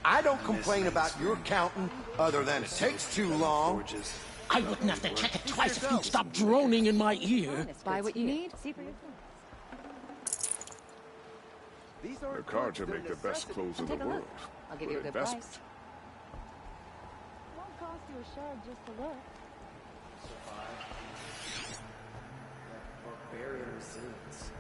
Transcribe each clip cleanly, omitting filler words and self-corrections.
I don't complain about your counting, other than it takes too long. I wouldn't have to check it twice if you'd stop droning in my ear. Buy what you need. See for yourself. The cards are make the best clothes in the world. I'll give you a good price. It won't cost you a shard just to look. Barbarian resilience.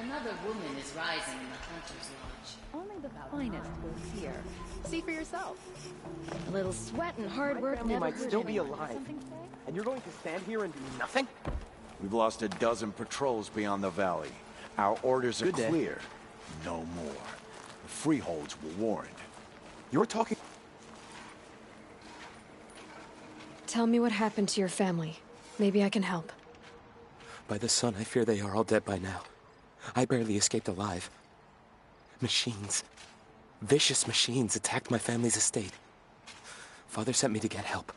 Another woman is rising in the Hunter's Lodge. Only the finest will here. See for yourself. A little sweat and hard work family never might hurt still be anyone. alive. And you're going to stand here and do nothing? We've lost a dozen patrols beyond the valley. Our orders are clear. No more. The freeholds were warned. You're talking... Tell me what happened to your family. Maybe I can help. By the sun, I fear they are all dead by now. I barely escaped alive. Machines. Vicious machines attacked my family's estate. Father sent me to get help.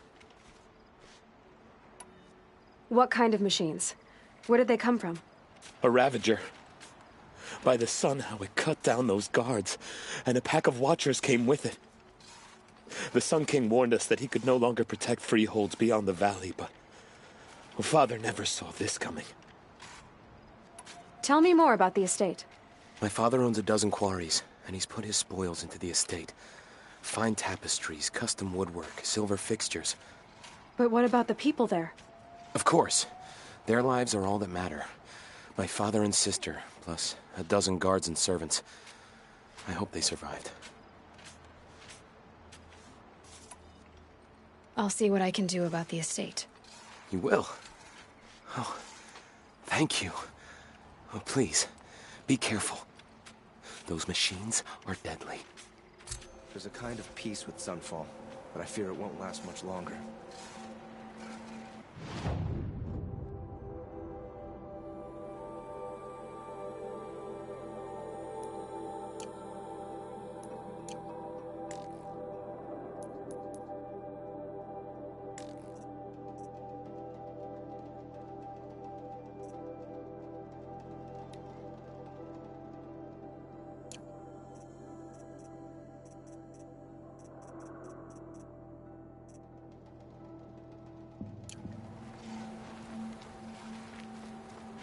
What kind of machines? Where did they come from? A Ravager. By the sun, how it cut down those guards, and a pack of watchers came with it. The Sun King warned us that he could no longer protect freeholds beyond the valley, but Father never saw this coming. Tell me more about the estate. My father owns a dozen quarries, and he's put his spoils into the estate. Fine tapestries, custom woodwork, silver fixtures. But what about the people there? Of course. Their lives are all that matter. My father and sister, plus a dozen guards and servants. I hope they survived. I'll see what I can do about the estate. You will? Oh, thank you. Oh, please, be careful. Those machines are deadly. There's a kind of peace with Sunfall, but I fear it won't last much longer.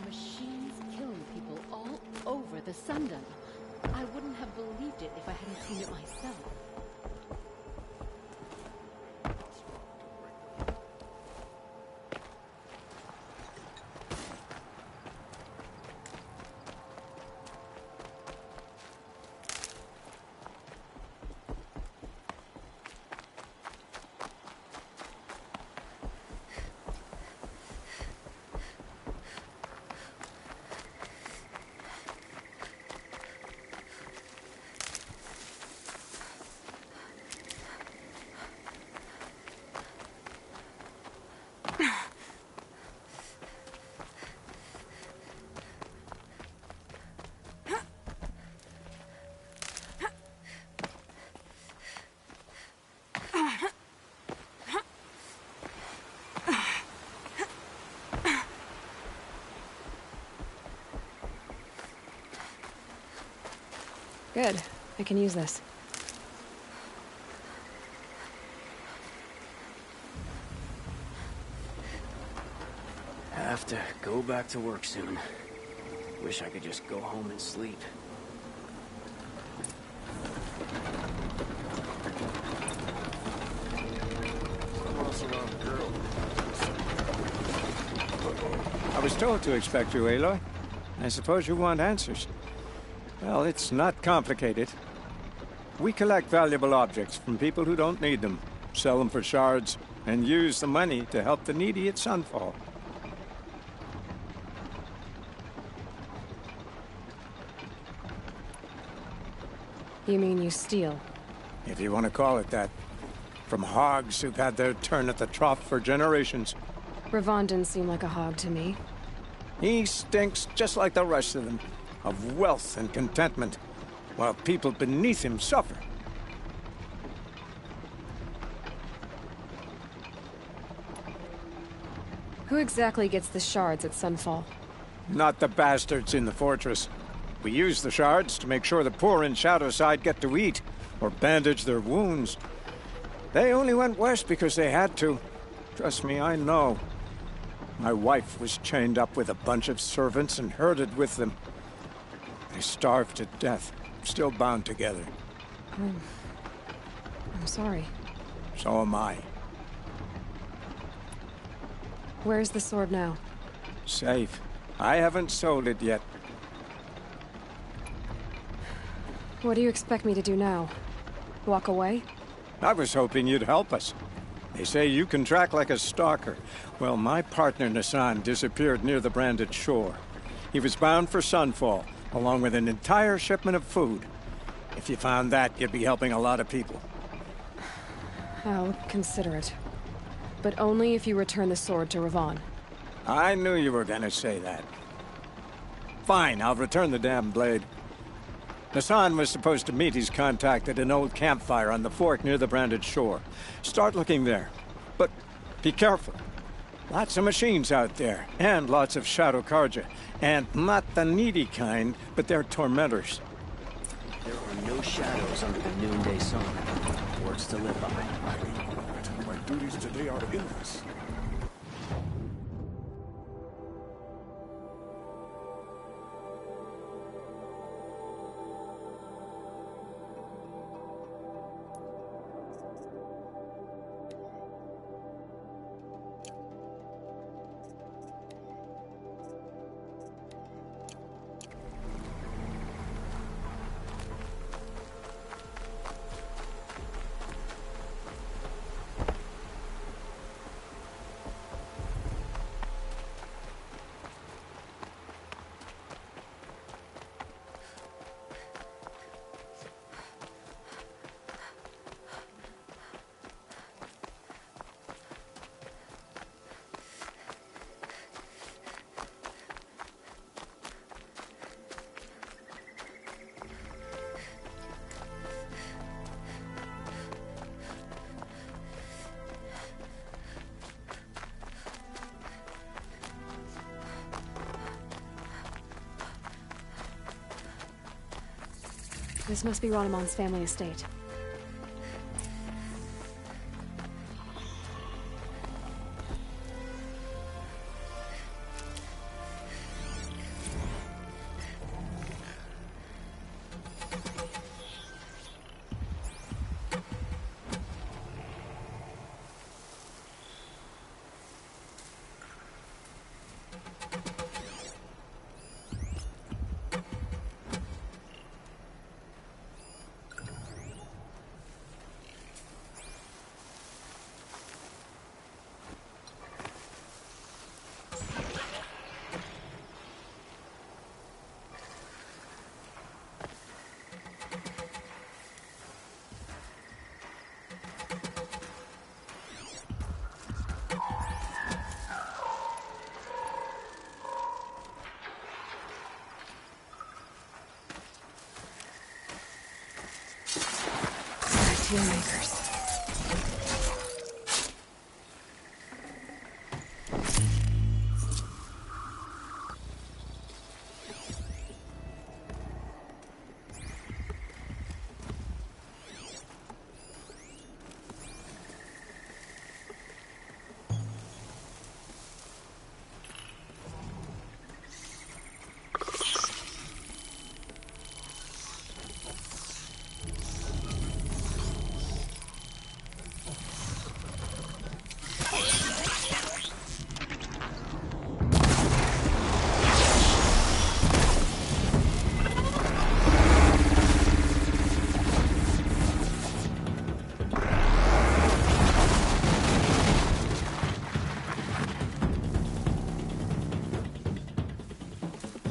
machines killing people all over the Sundom. I wouldn't have believed it if I hadn't seen it myself. Good. I can use this. Have to go back to work soon. Wish I could just go home and sleep. I was told to expect you, Aloy. I suppose you want answers. Well, it's not complicated. We collect valuable objects from people who don't need them, sell them for shards, and use the money to help the needy at Sunfall. You mean you steal? If you want to call it that. From hogs who've had their turn at the trough for generations. Ravon didn't seem like a hog to me. He stinks just like the rest of them, of wealth and contentment, while people beneath him suffer. Who exactly gets the shards at Sunfall? Not the bastards in the fortress. We use the shards to make sure the poor in Shadowside get to eat, or bandage their wounds. They only went west because they had to. Trust me, I know. My wife was chained up with a bunch of servants and herded with them. They starved to death, still bound together. I'm sorry. So am I. Where's the sword now? Safe. I haven't sold it yet. What do you expect me to do now? Walk away? I was hoping you'd help us. They say you can track like a stalker. Well, my partner Nassan disappeared near the branded shore. He was bound for Sunfall, along with an entire shipment of food. If you found that, you'd be helping a lot of people. I'll consider it. But only if you return the sword to Ravon. I knew you were gonna say that. Fine, I'll return the damn blade. Nassan was supposed to meet his contact at an old campfire on the fork near the branded shore. Start looking there. But be careful. Lots of machines out there, and lots of Shadow Karja. And not the needy kind, but they're tormentors. There are no shadows under the noonday sun. Words to live by. My duties today are endless. This must be Ronamon's family estate. Dealmakers.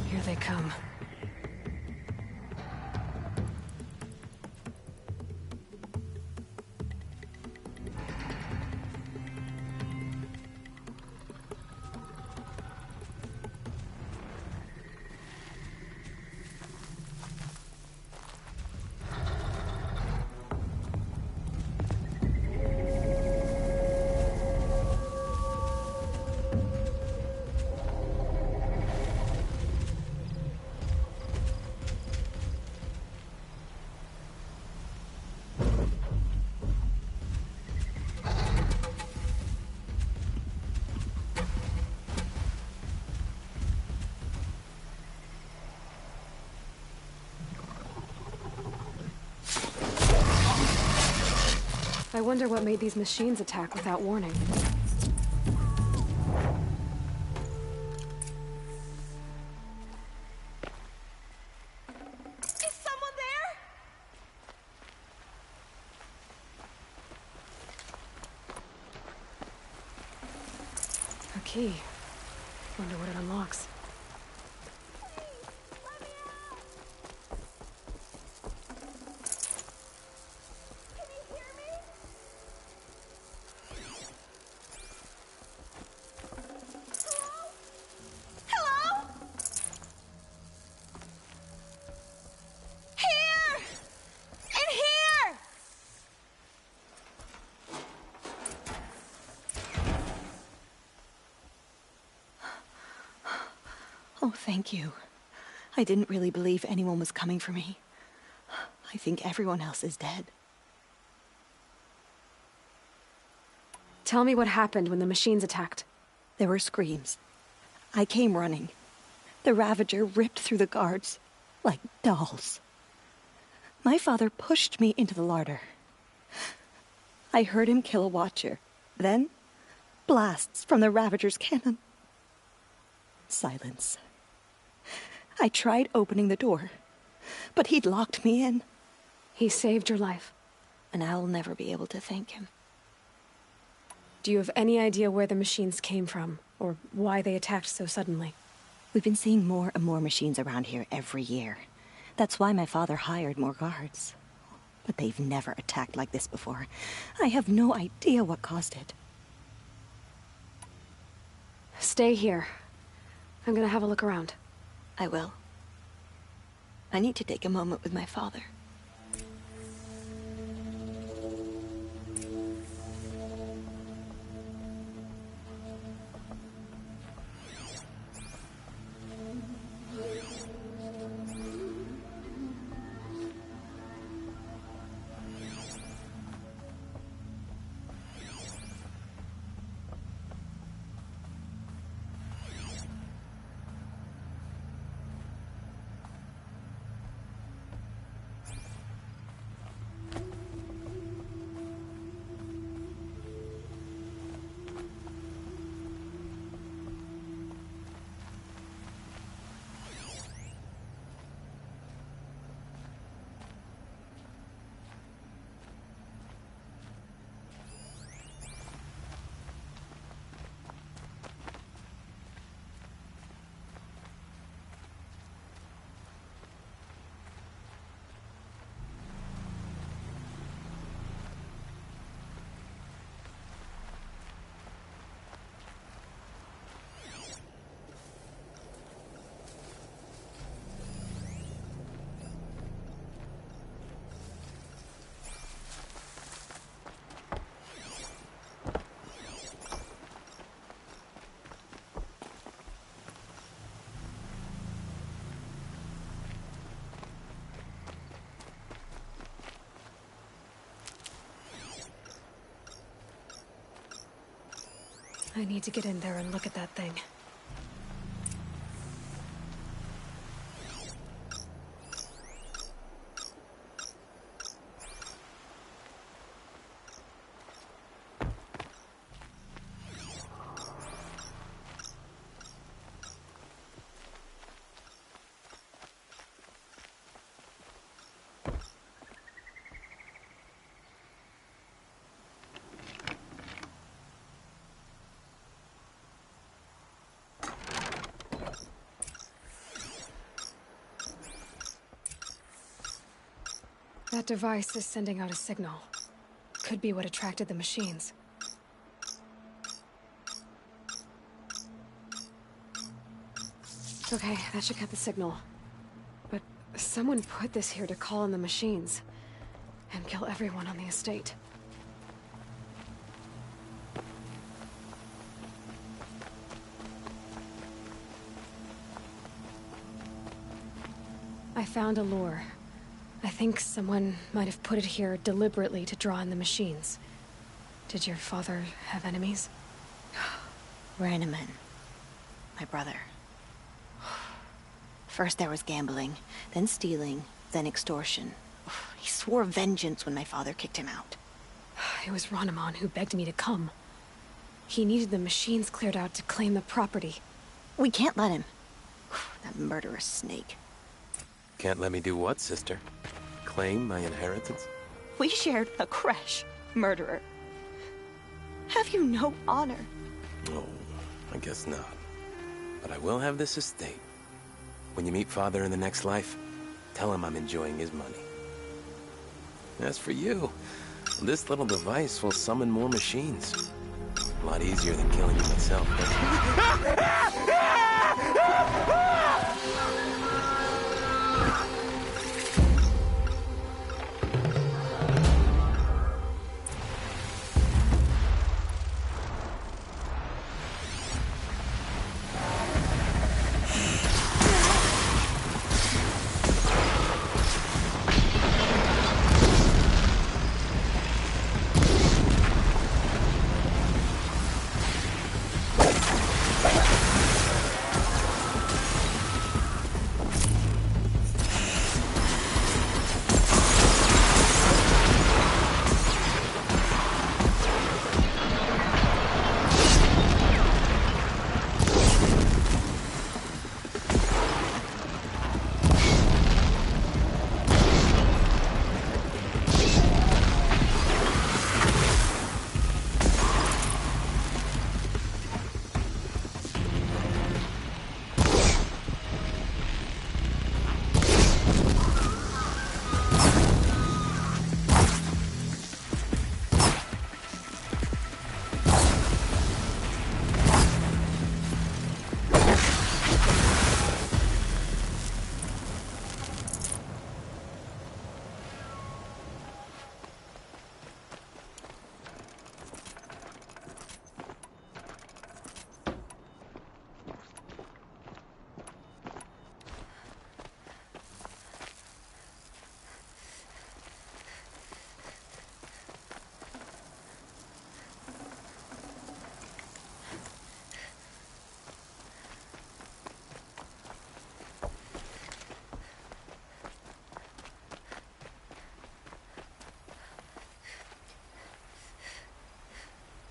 Here they come. I wonder what made these machines attack without warning. Is someone there? A key. Wonder what it unlocks. Oh, thank you. I didn't really believe anyone was coming for me. I think everyone else is dead. Tell me what happened when the machines attacked. There were screams. I came running. The Ravager ripped through the guards like dolls. My father pushed me into the larder. I heard him kill a watcher. Then, blasts from the Ravager's cannon. Silence. I tried opening the door, but he'd locked me in. He saved your life. And I'll never be able to thank him. Do you have any idea where the machines came from, or why they attacked so suddenly? We've been seeing more and more machines around here every year. That's why my father hired more guards. But they've never attacked like this before. I have no idea what caused it. Stay here. I'm gonna have a look around. I will. I need to take a moment with my father. I need to get in there and look at that thing. That device is sending out a signal. Could be what attracted the machines. Okay, that should cut the signal. But someone put this here to call in the machines. And kill everyone on the estate. I found a lure. I think someone might have put it here deliberately to draw in the machines. Did your father have enemies? Rainaman. My brother. First there was gambling, then stealing, then extortion. He swore vengeance when my father kicked him out. It was Rainaman who begged me to come. He needed the machines cleared out to claim the property. We can't let him. That murderous snake. Can't let me do what, sister? Claim my inheritance? We shared a creche, murderer. Have you no honor? Oh, I guess not. But I will have this estate. When you meet Father in the next life, tell him I'm enjoying his money. As for you, this little device will summon more machines. A lot easier than killing you myself.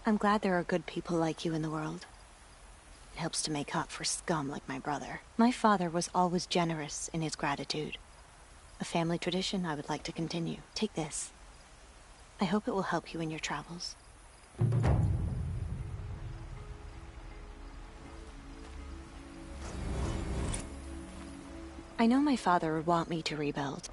I'm glad there are good people like you in the world. It helps to make up for scum like my brother. My father was always generous in his gratitude. A family tradition I would like to continue. Take this. I hope it will help you in your travels. I know my father would want me to rebuild.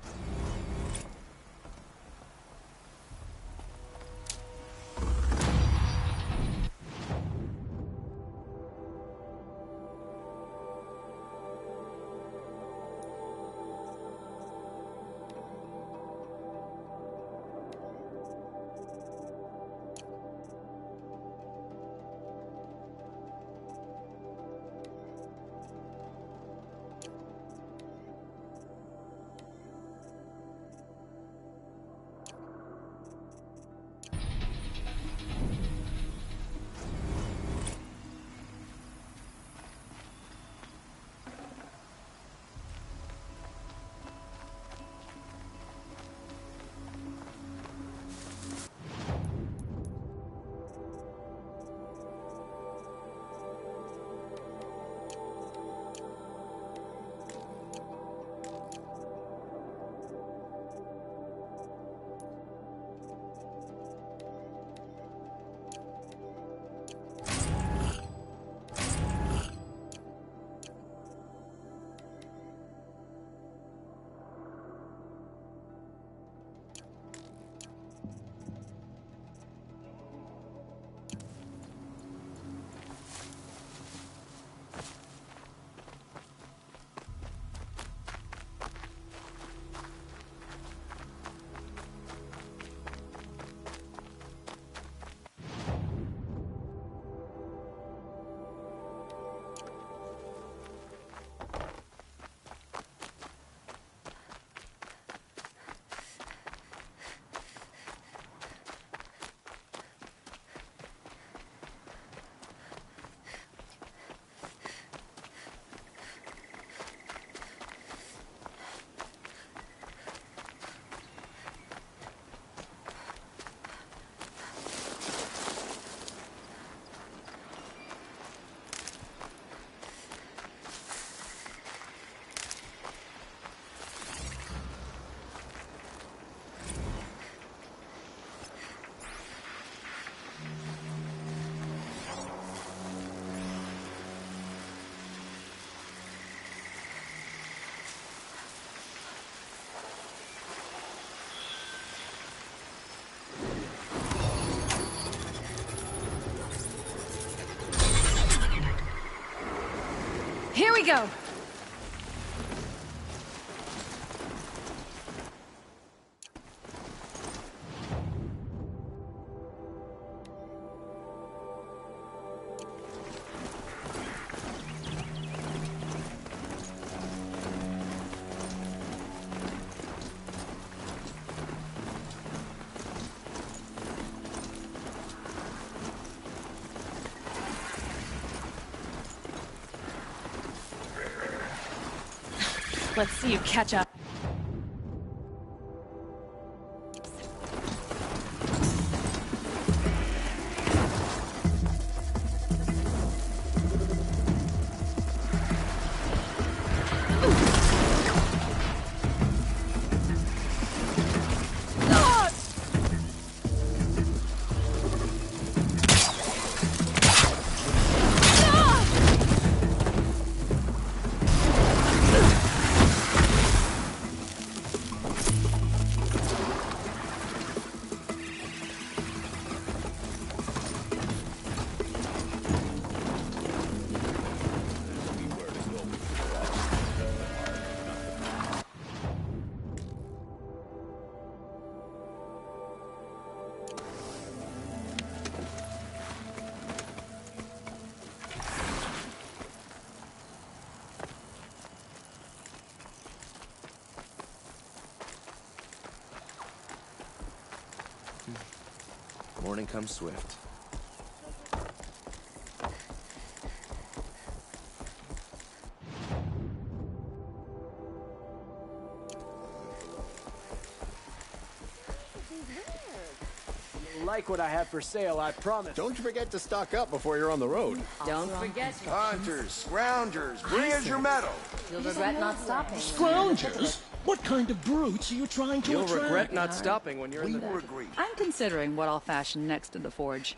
Here we go. Let's see you catch up. Morning comes swift. Like what I have for sale, I promise. Don't you forget to stock up before you're on the road. Don't forget. Hunters, scroungers, bring us your metal. You'll regret not stopping. Scroungers? What kind of brutes are you trying to You'll attract? regret not stopping when you're in the... We will agree. I'm considering what I'll fashion next to the forge.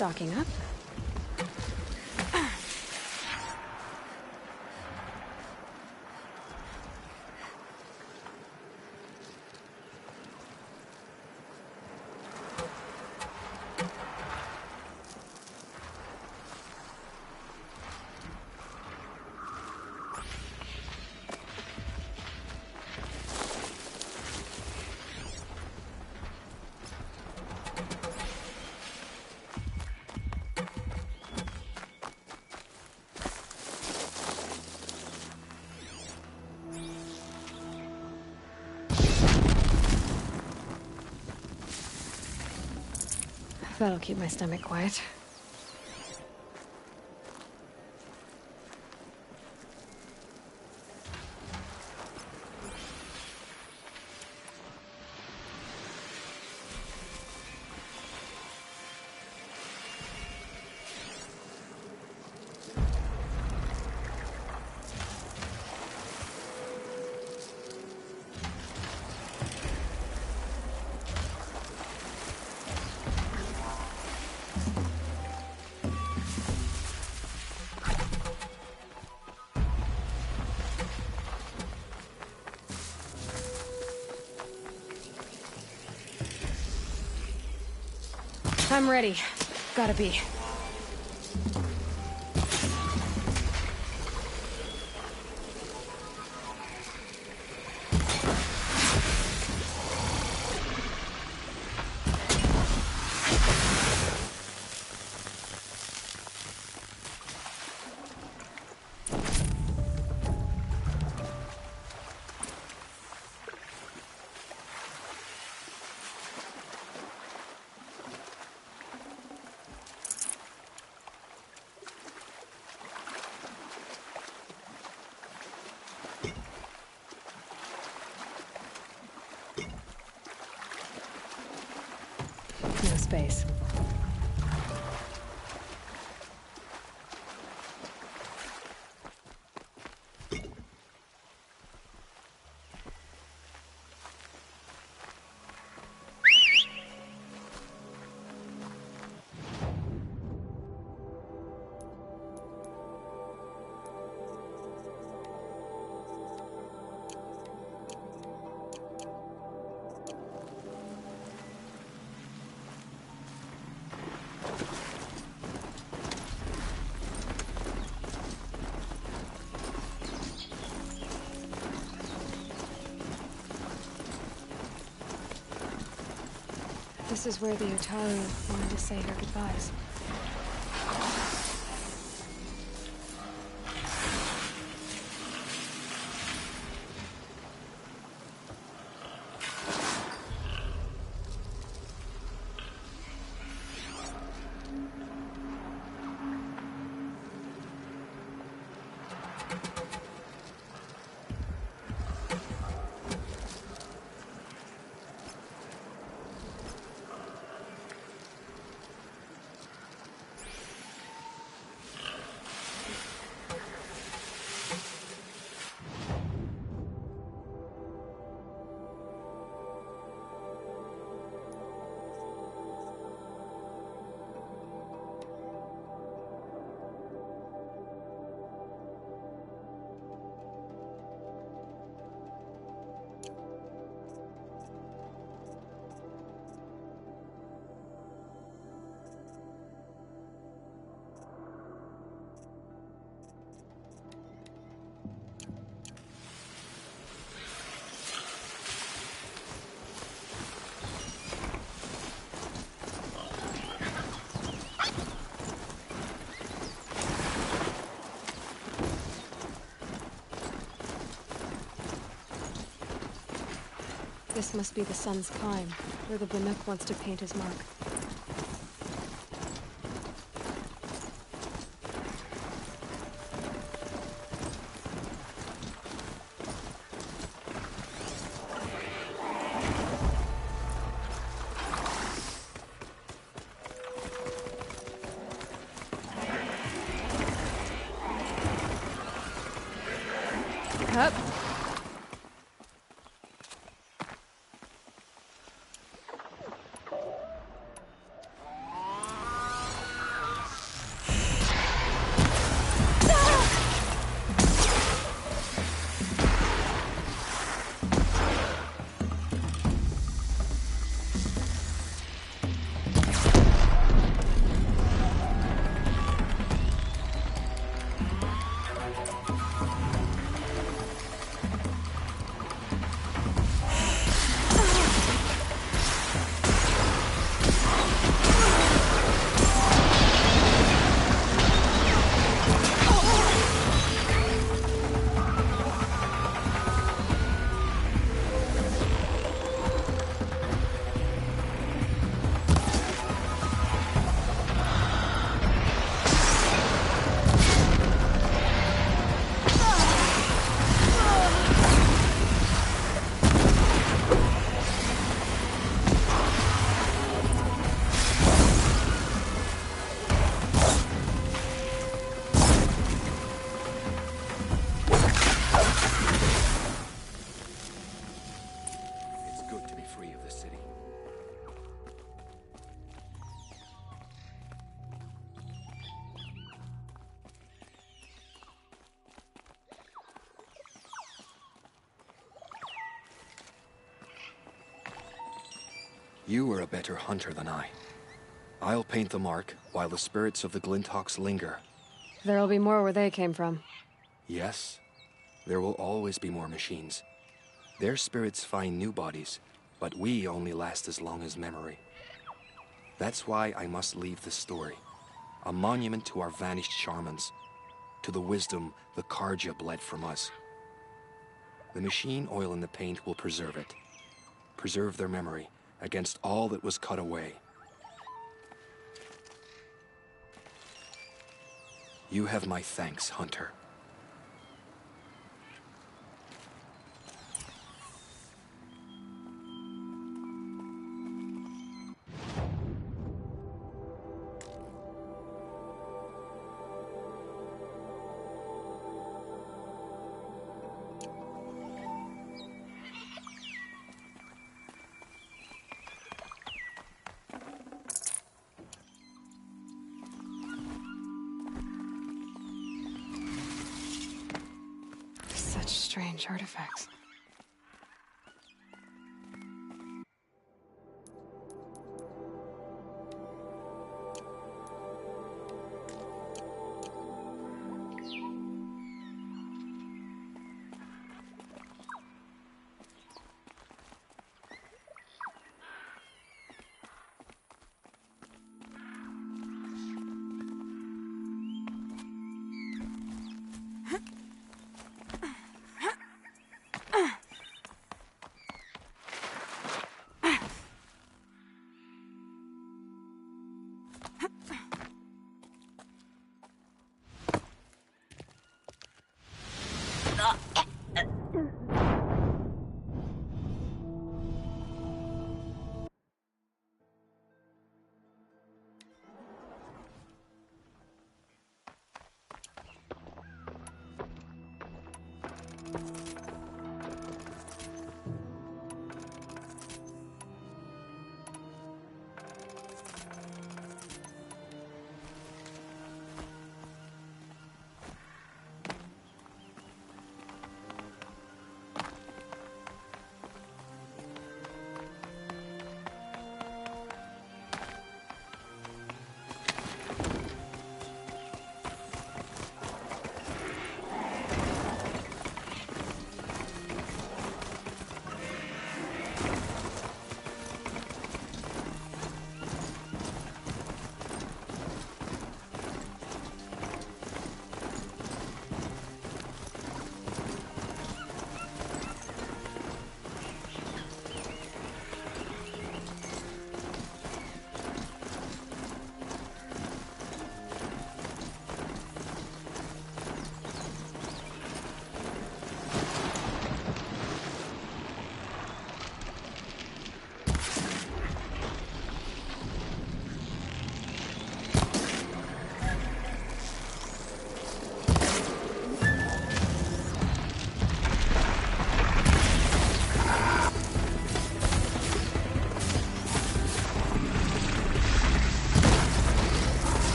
Stocking up. That'll keep my stomach quiet. I'm ready. Gotta be. No space. This is where the Utaru wanted to say her goodbyes. This must be the sun's climb, where the Banuk wants to paint his mark. Up. good to be free of the city. You are a better hunter than I. I'll paint the mark while the spirits of the Glinthawks linger. There'll be more where they came from. Yes, there will always be more machines. Their spirits find new bodies, but we only last as long as memory. That's why I must leave this story. A monument to our vanished shamans, to the wisdom the Karja bled from us. The machine oil in the paint will preserve it. Preserve their memory against all that was cut away. You have my thanks, Hunter. Such strange artifacts.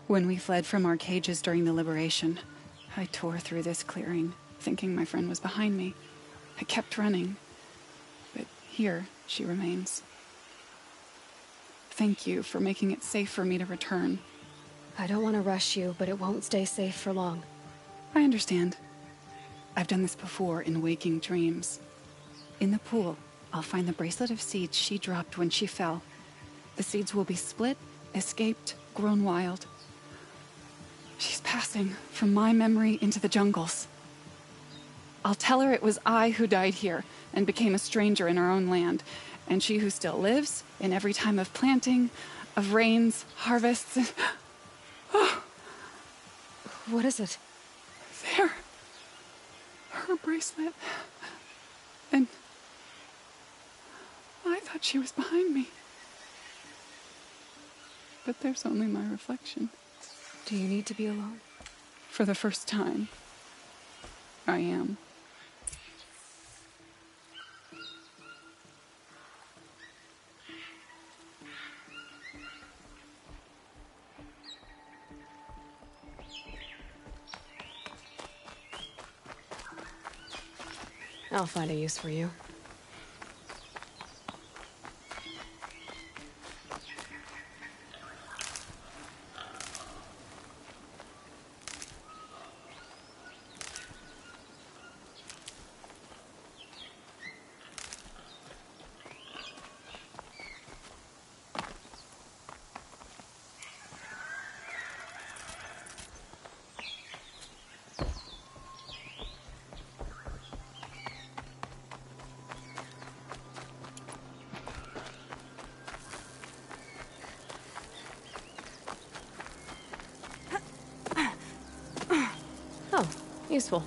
When we fled from our cages during the liberation, I tore through this clearing, thinking my friend was behind me. I kept running, but here she remains. Thank you for making it safe for me to return. I don't want to rush you, but it won't stay safe for long. I understand. I've done this before in waking dreams. In the pool, I'll find the bracelet of seeds she dropped when she fell. The seeds will be split, escaped, grown wild. She's passing from my memory into the jungles. I'll tell her it was I who died here and became a stranger in our own land, and she who still lives in every time of planting, of rains, harvests, and... Oh. What is it? There. Her bracelet. And I thought she was behind me. But there's only my reflection. Do you need to be alone? For the first time, I am. I'll find a use for you. Oh, useful.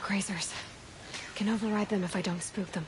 Grazers. Can override them if I don't spook them.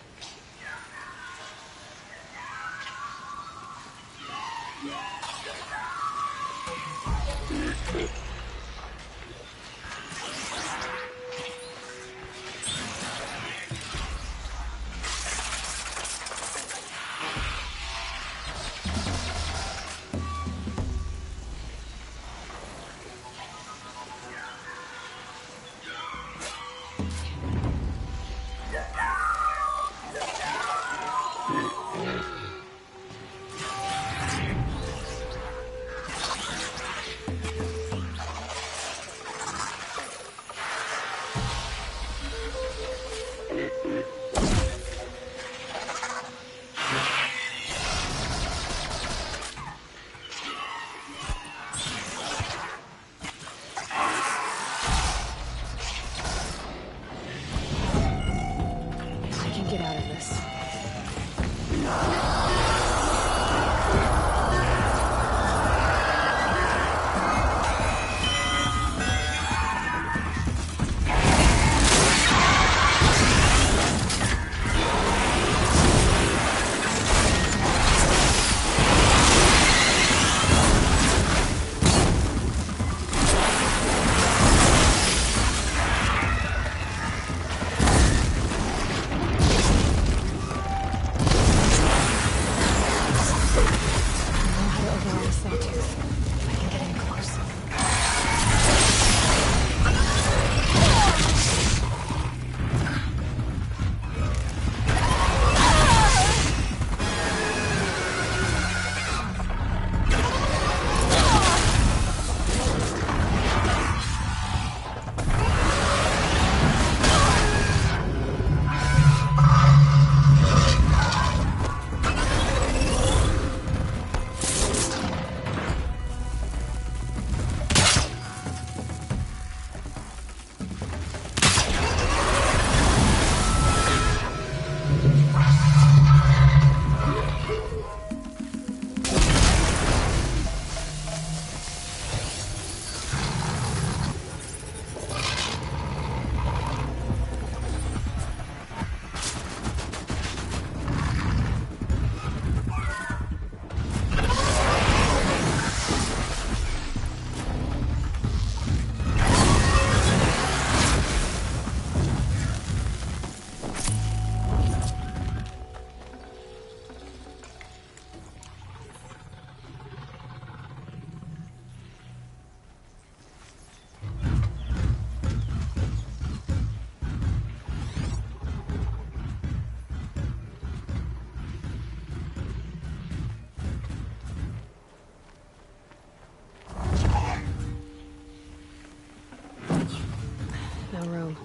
room.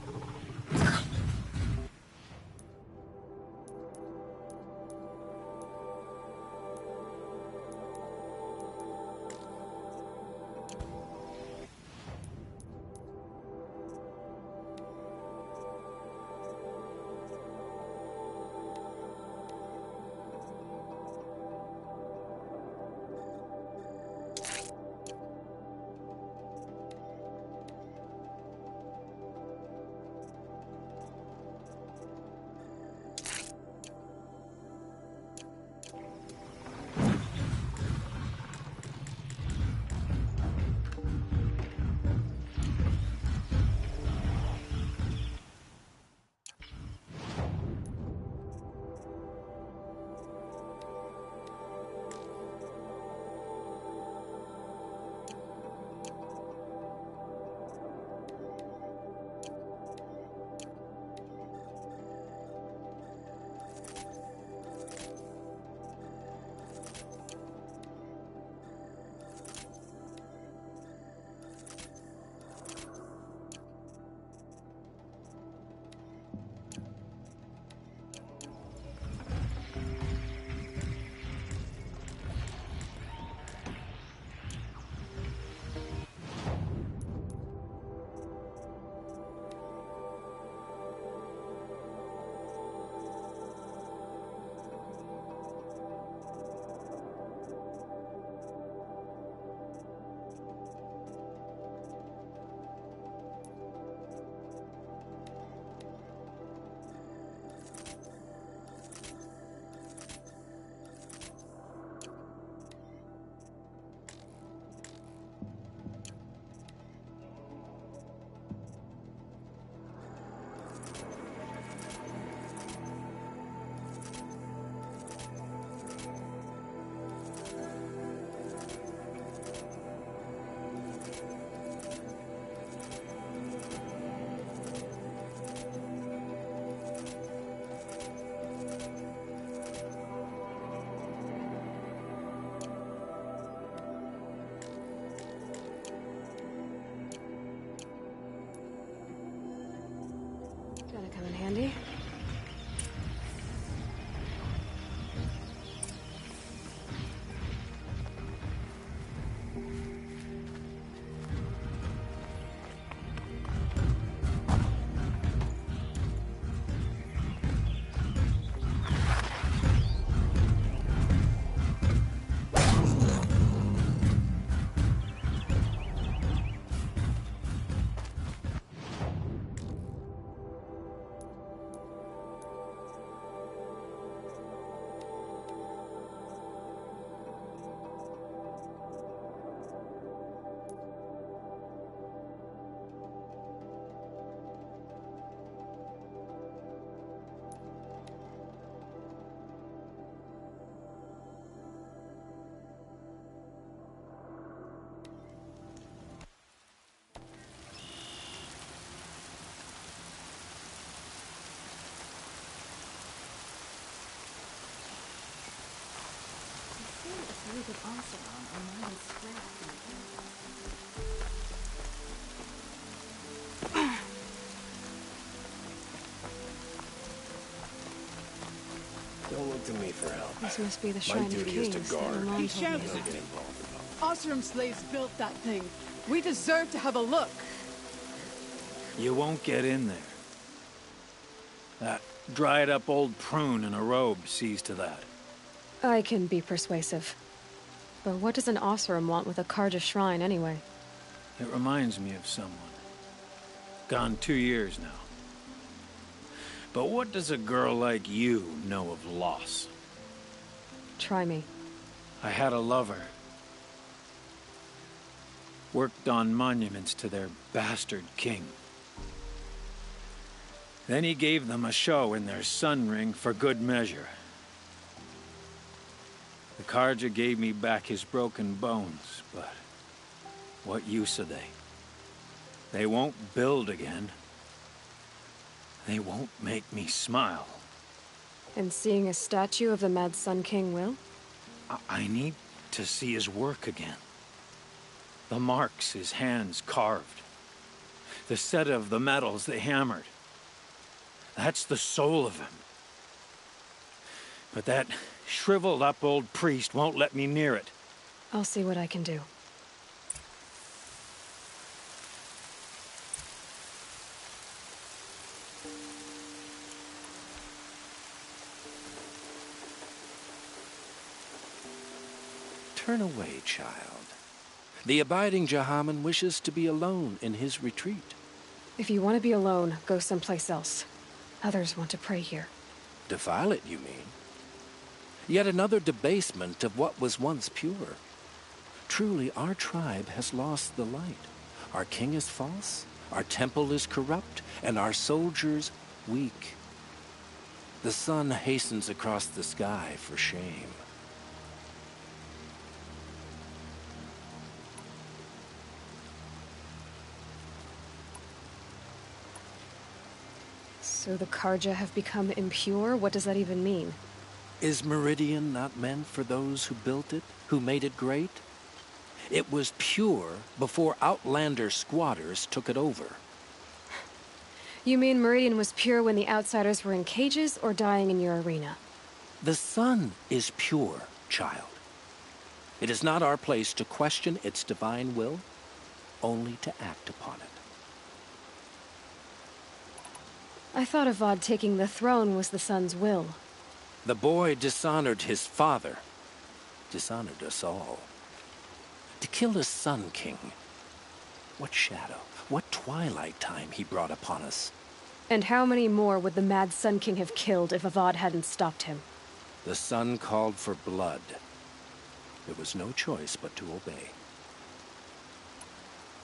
Gonna come in handy. Don't look to me for help. This must be the My Shrine of duty is Kings to that guard. Milan He told me shouted. about. Get involved about. Osram slaves built that thing. We deserve to have a look. You won't get in there. That dried-up old prune in a robe sees to that. I can be persuasive. But what does an Osram want with a Karja shrine, anyway? It reminds me of someone. Gone 2 years now. But what does a girl like you know of loss? Try me. I had a lover. Worked on monuments to their bastard king. Then he gave them a show in their sun ring for good measure. The Karja gave me back his broken bones, but what use are they? They won't build again. They won't make me smile. And seeing a statue of the Mad Sun King will? I need to see his work again. The marks his hands carved. The set of the metals they hammered. That's the soul of him. But that shriveled up old priest won't let me near it. I'll see what I can do. Turn away, child. The abiding Jahaman wishes to be alone in his retreat. If you want to be alone, go someplace else. Others want to pray here. Defile it, you mean? Yet another debasement of what was once pure. Truly, our tribe has lost the light. Our king is false, our temple is corrupt, and our soldiers weak. The sun hastens across the sky for shame. So the Karja have become impure? What does that even mean? Is Meridian not meant for those who built it, who made it great? It was pure before outlander squatters took it over. You mean Meridian was pure when the outsiders were in cages or dying in your arena? The sun is pure, child. It is not our place to question its divine will, only to act upon it. I thought Avad taking the throne was the sun's will. The boy dishonored his father, dishonored us all. To kill a sun king, what shadow, what twilight time he brought upon us. And how many more would the mad Sun King have killed if Avad hadn't stopped him? The sun called for blood. There was no choice but to obey.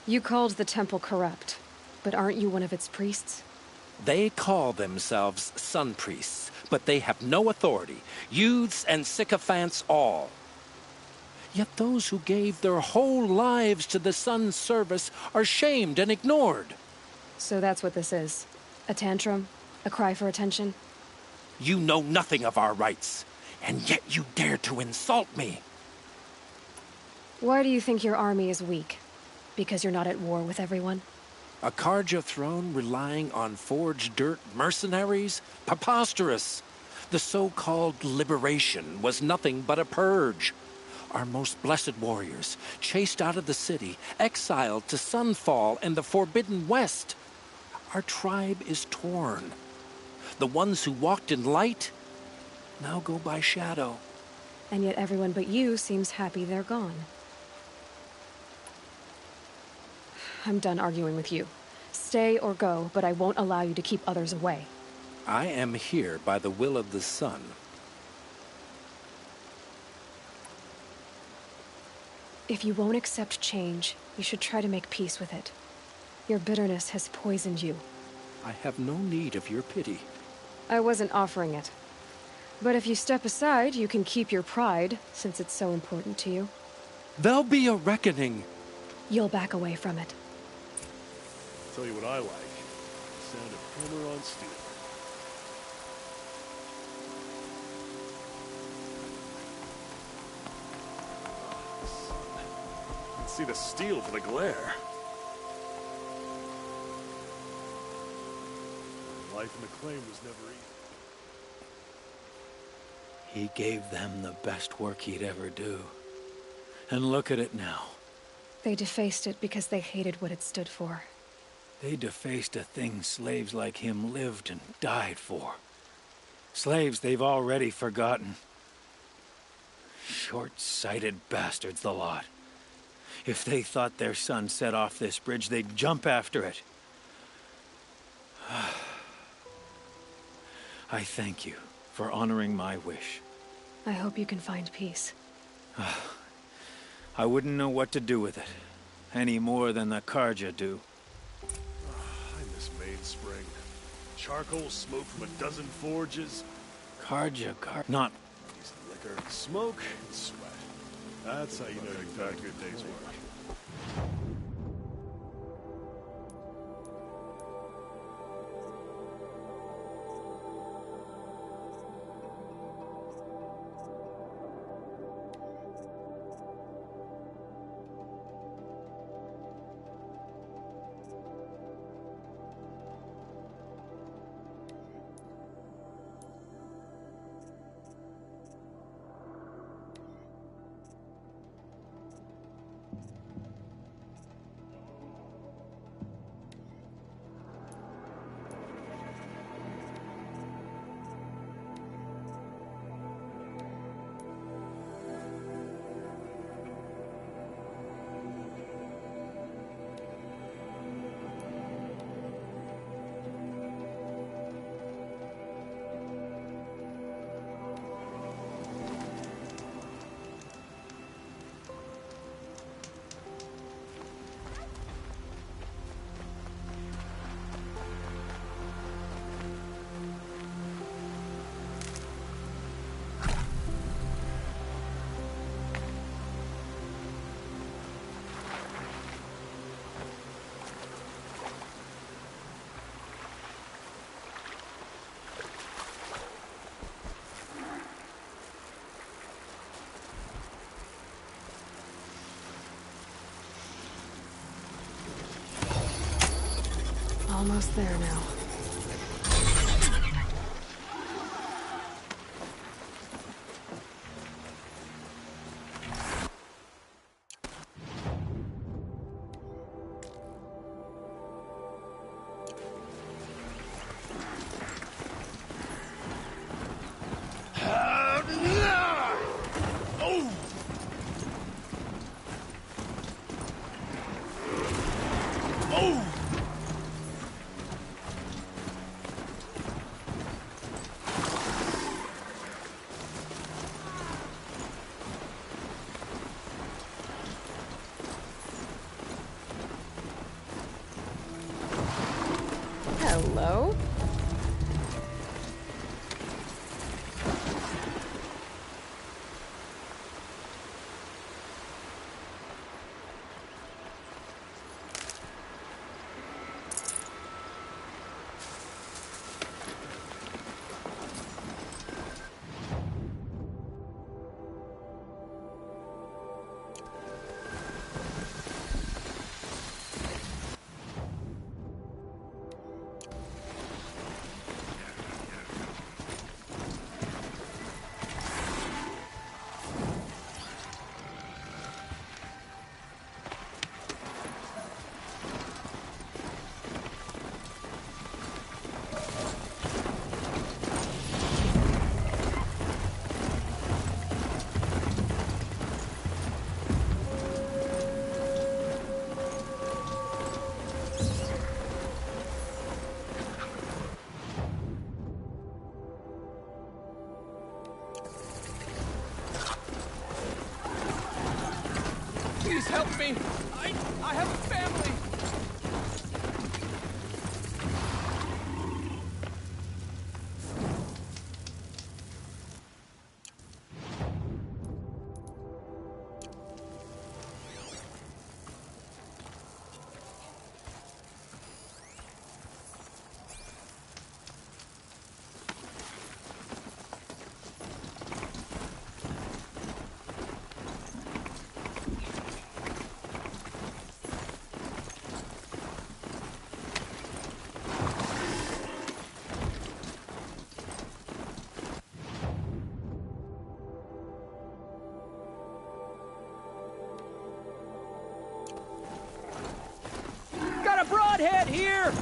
You called the temple corrupt, but aren't you one of its priests? They call themselves sun priests, but they have no authority, youths and sycophants all. Yet those who gave their whole lives to the sun's service are shamed and ignored. So that's what this is. A tantrum? A cry for attention? You know nothing of our rights, and yet you dare to insult me. Why do you think your army is weak? Because you're not at war with everyone? A Karja throne relying on forged dirt mercenaries? Preposterous! The so-called liberation was nothing but a purge. Our most blessed warriors, chased out of the city, exiled to Sunfall and the Forbidden West. Our tribe is torn. The ones who walked in light now go by shadow. And yet everyone but you seems happy they're gone. I'm done arguing with you. Stay or go, but I won't allow you to keep others away. I am here by the will of the sun. If you won't accept change, you should try to make peace with it. Your bitterness has poisoned you. I have no need of your pity. I wasn't offering it. But if you step aside, you can keep your pride, since it's so important to you. There'll be a reckoning. You'll back away from it. Tell you what I like. The sound of hammer on steel. Let's see the steel for the glare. Life in the claim was never easy. He gave them the best work he'd ever do. And look at it now. They defaced it because they hated what it stood for. They defaced a thing slaves like him lived and died for. Slaves they've already forgotten. Short-sighted bastards, the lot. If they thought their son set off this bridge, they'd jump after it. I thank you for honoring my wish. I hope you can find peace. I wouldn't know what to do with it, any more than the Karja do. I miss Main Spring. Charcoal smoke from a dozen forges. Not... Decent liquor, smoke, and sweat. That's how you know you've done a good day's work. Almost there now. Hello? Please help me! I have a family! Got a broadhead here!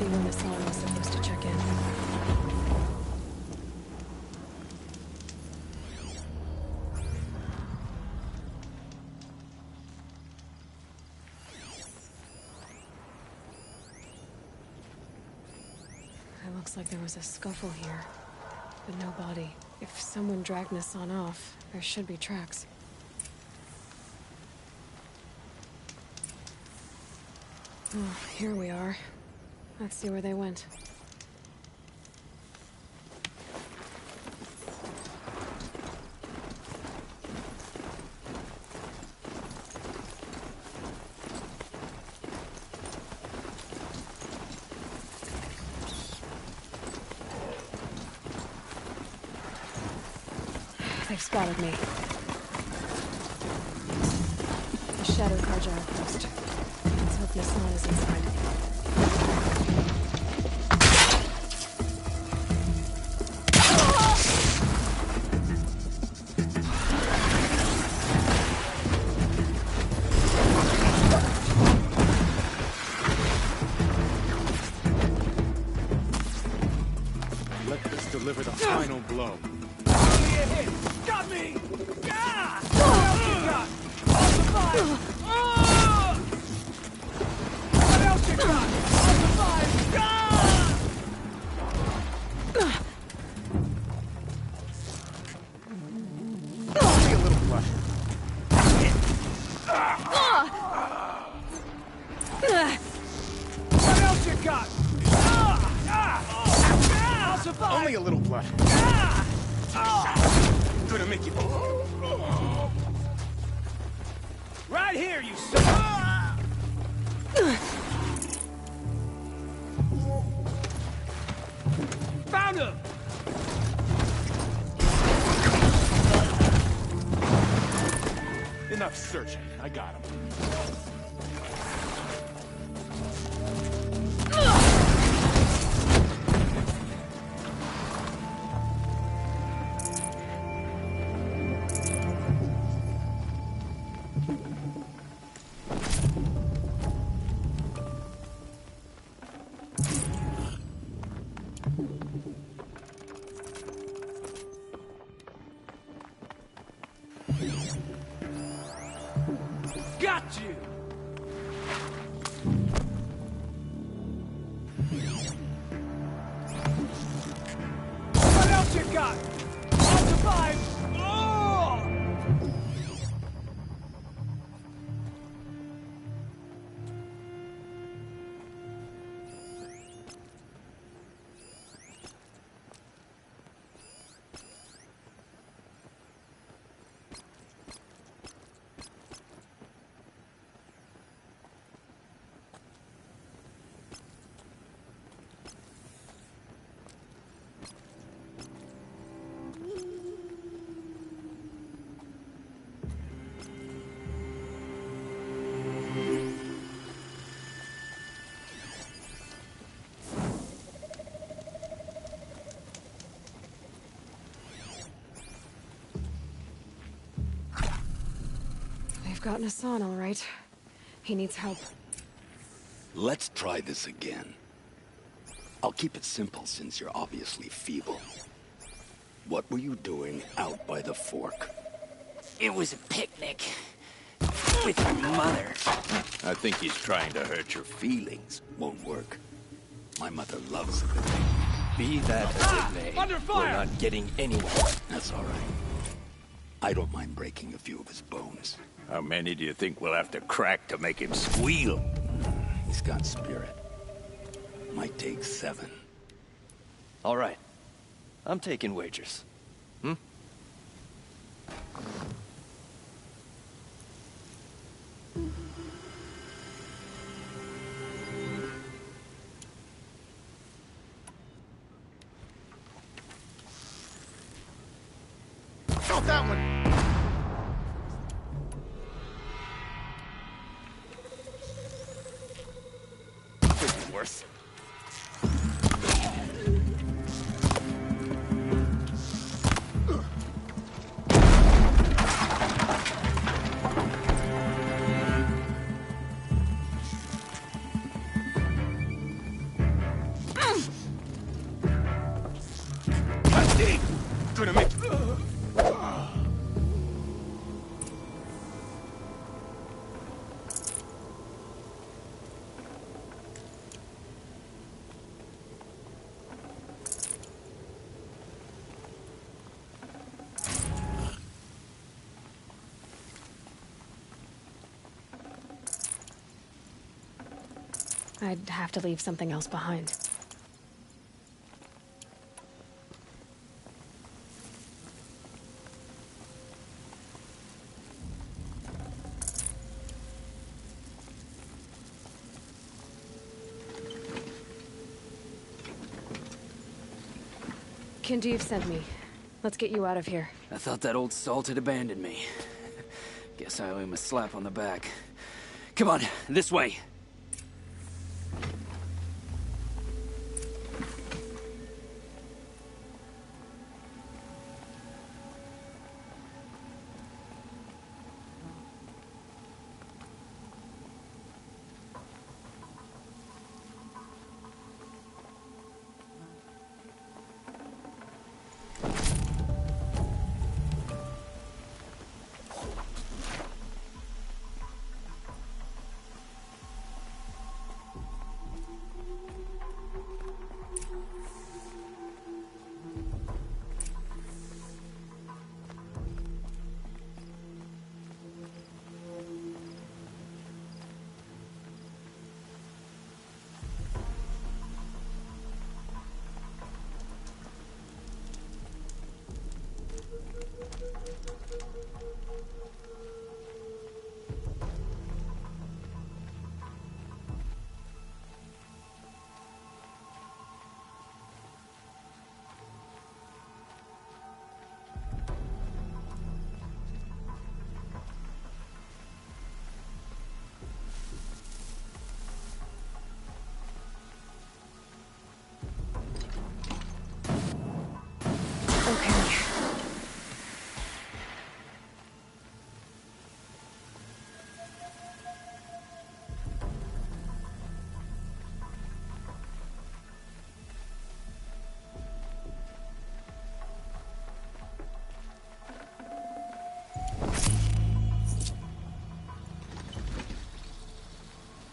When the song was supposed to check in. Looks like there was a scuffle here, but no body. If someone dragged Nassan off, there should be tracks. Oh, here we are. Let's see where they went. They've spotted me. The Shadow Carja outpost. Let's hope Nassan is inside. Let this deliver the final blow. Got me! Ah! What else you got? I'll survive! Ah! What else you got? I'll survive! Ah! Be a little blush. What else you got? Ah! Ah! Ah! I'll survive! Only a little blush. Ah! Ah! Gonna make you. Right here, you son! Found him! Enough searching. I got him. Got you! What else you got? I'll survive! Oh! They've got Nassan, all right. He needs help. Let's try this again. I'll keep it simple since you're obviously feeble. What were you doing out by the fork? It was a picnic. With your mother. I think he's trying to hurt your feelings. Won't work. My mother loves it. Be that as it may, Under fire! we're not getting anywhere. That's all right. I don't mind breaking a few of his bones. How many do you think we'll have to crack to make him squeal? He's got spirit. Might take 7. All right. I'm taking wagers. Hmm? Got that one! Could be worse. Gonna make. I'd have to leave something else behind. Kindeev sent me. Let's get you out of here. I thought that old salt had abandoned me. Guess I owe him a slap on the back. Come on, this way.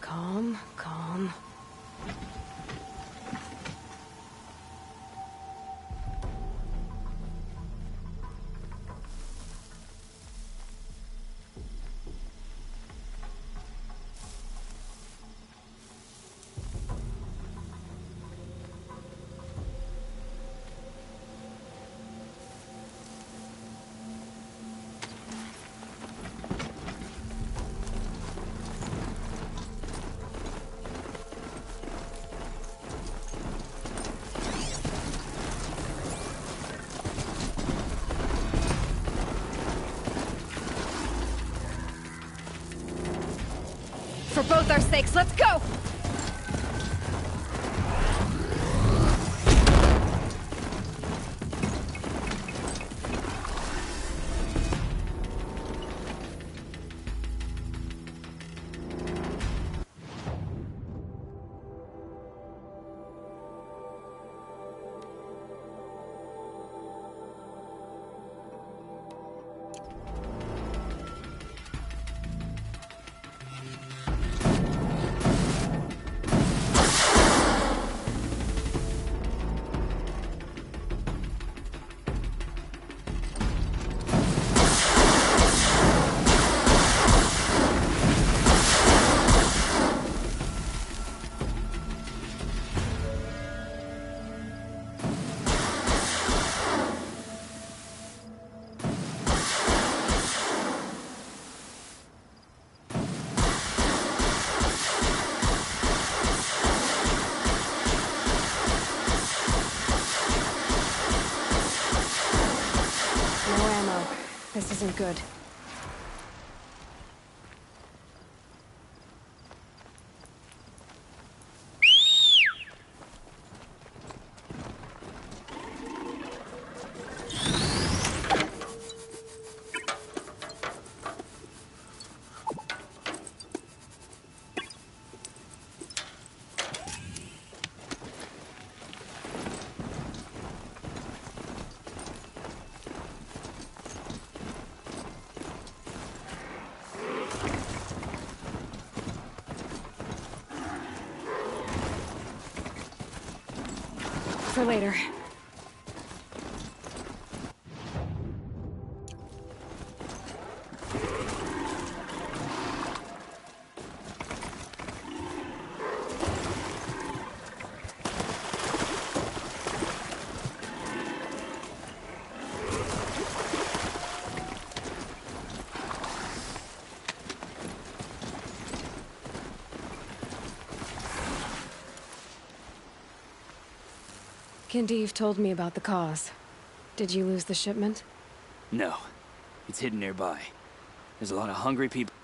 Calm. For both our sakes, let's go! This isn't good. For later. Kindeev told me about the cause. Did you lose the shipment? No. It's hidden nearby. There's a lot of hungry people.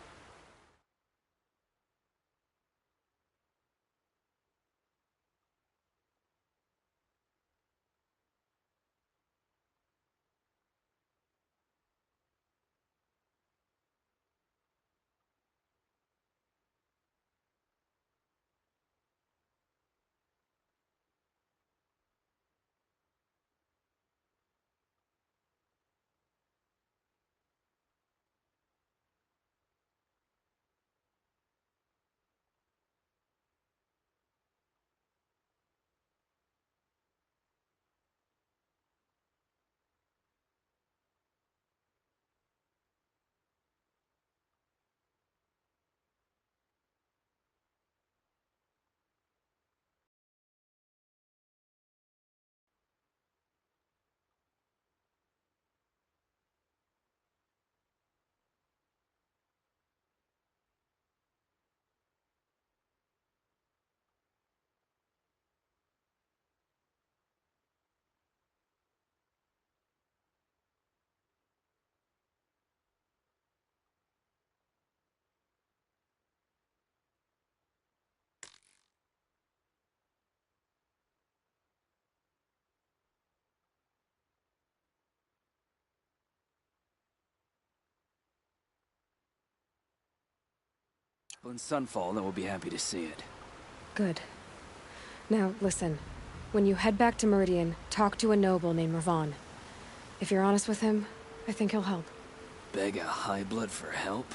In Sunfall, then we'll be happy to see it. Good. Now, listen. When you head back to Meridian, talk to a noble named Ravan. If you're honest with him, I think he'll help. Beg a high blood for help?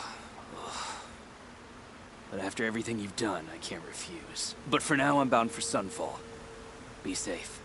Ugh. But after everything you've done, I can't refuse. But for now, I'm bound for Sunfall. Be safe.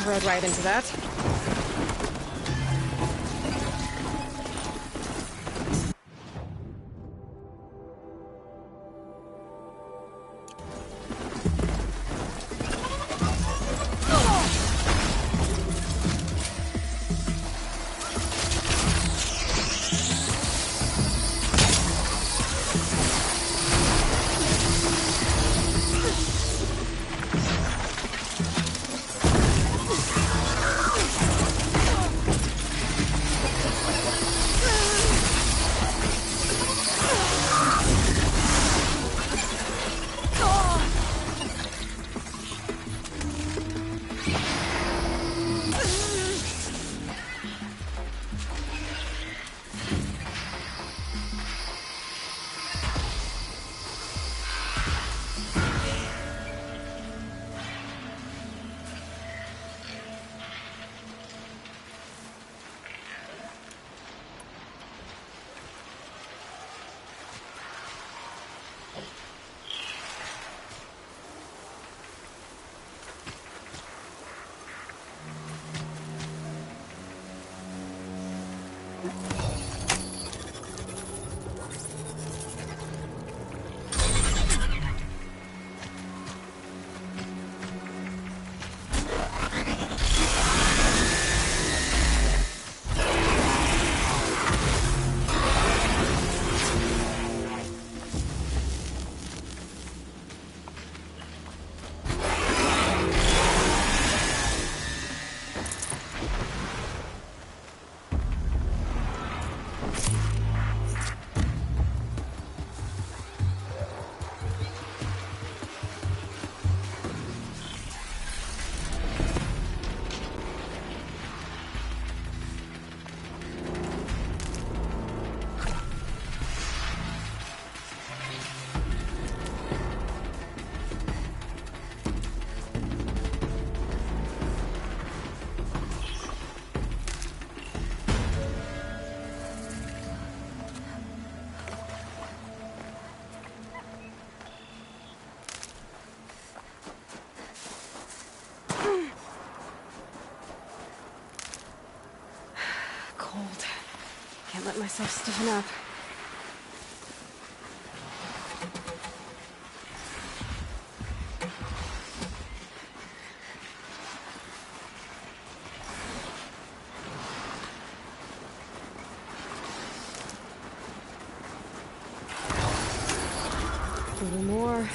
Rode right into that. myself stiffen up. A little more.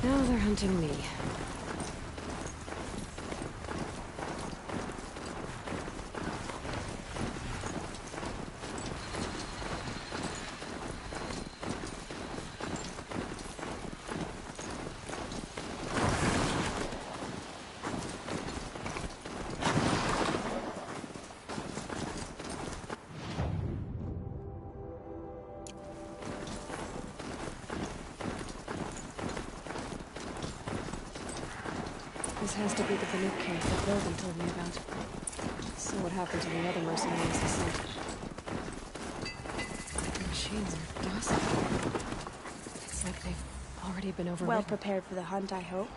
Now they're hunting me. This has to be the Banuk cave that Logan told me about. So what happened to the other mercenaries he sent? The machines are docile. It's like they've already been overridden. Well prepared for the hunt, I hope.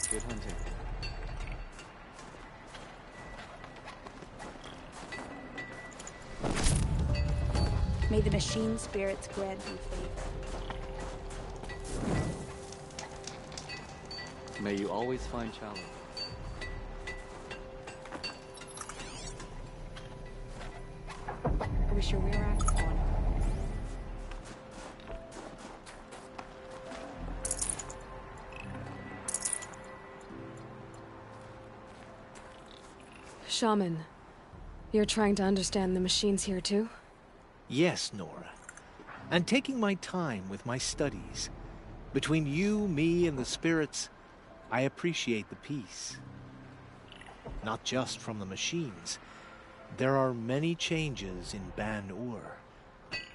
Good hunting. May the machine spirits grant you favor. May you always find challenge. I wish your rear act on. Shaman, you're trying to understand the machines here too? Yes, Nora. And taking my time with my studies. Between you, me, and the spirits, I appreciate the peace. Not just from the machines. There are many changes in Ban-Ur.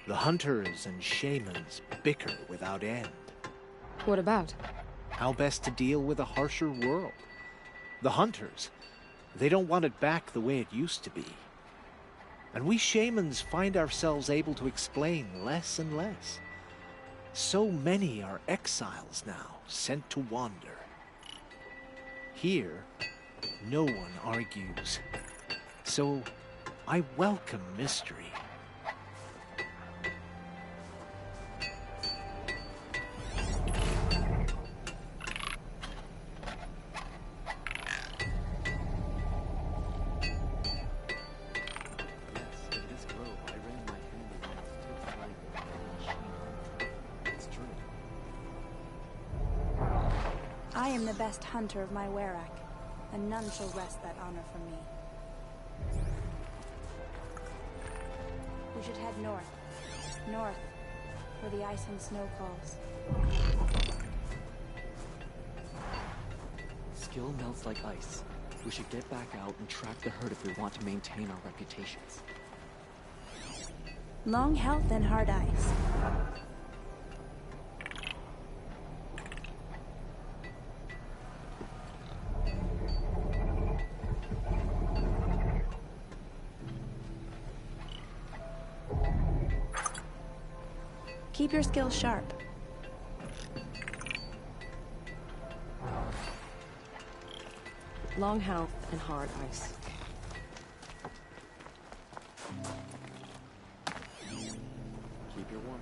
The hunters and shamans bicker without end. What about? How best to deal with a harsher world. The hunters, they don't want it back the way it used to be. And we shamans find ourselves able to explain less and less. So many are exiles now, sent to wander. Here, no one argues. So, I welcome mystery. I am the best hunter of my Werak, and none shall wrest that honor from me. We should head north. North, where the ice and snow falls. Skill melts like ice. We should get back out and track the herd if we want to maintain our reputations. Long health and hard ice. Keep your skills sharp. Long health and hard ice. You're warm.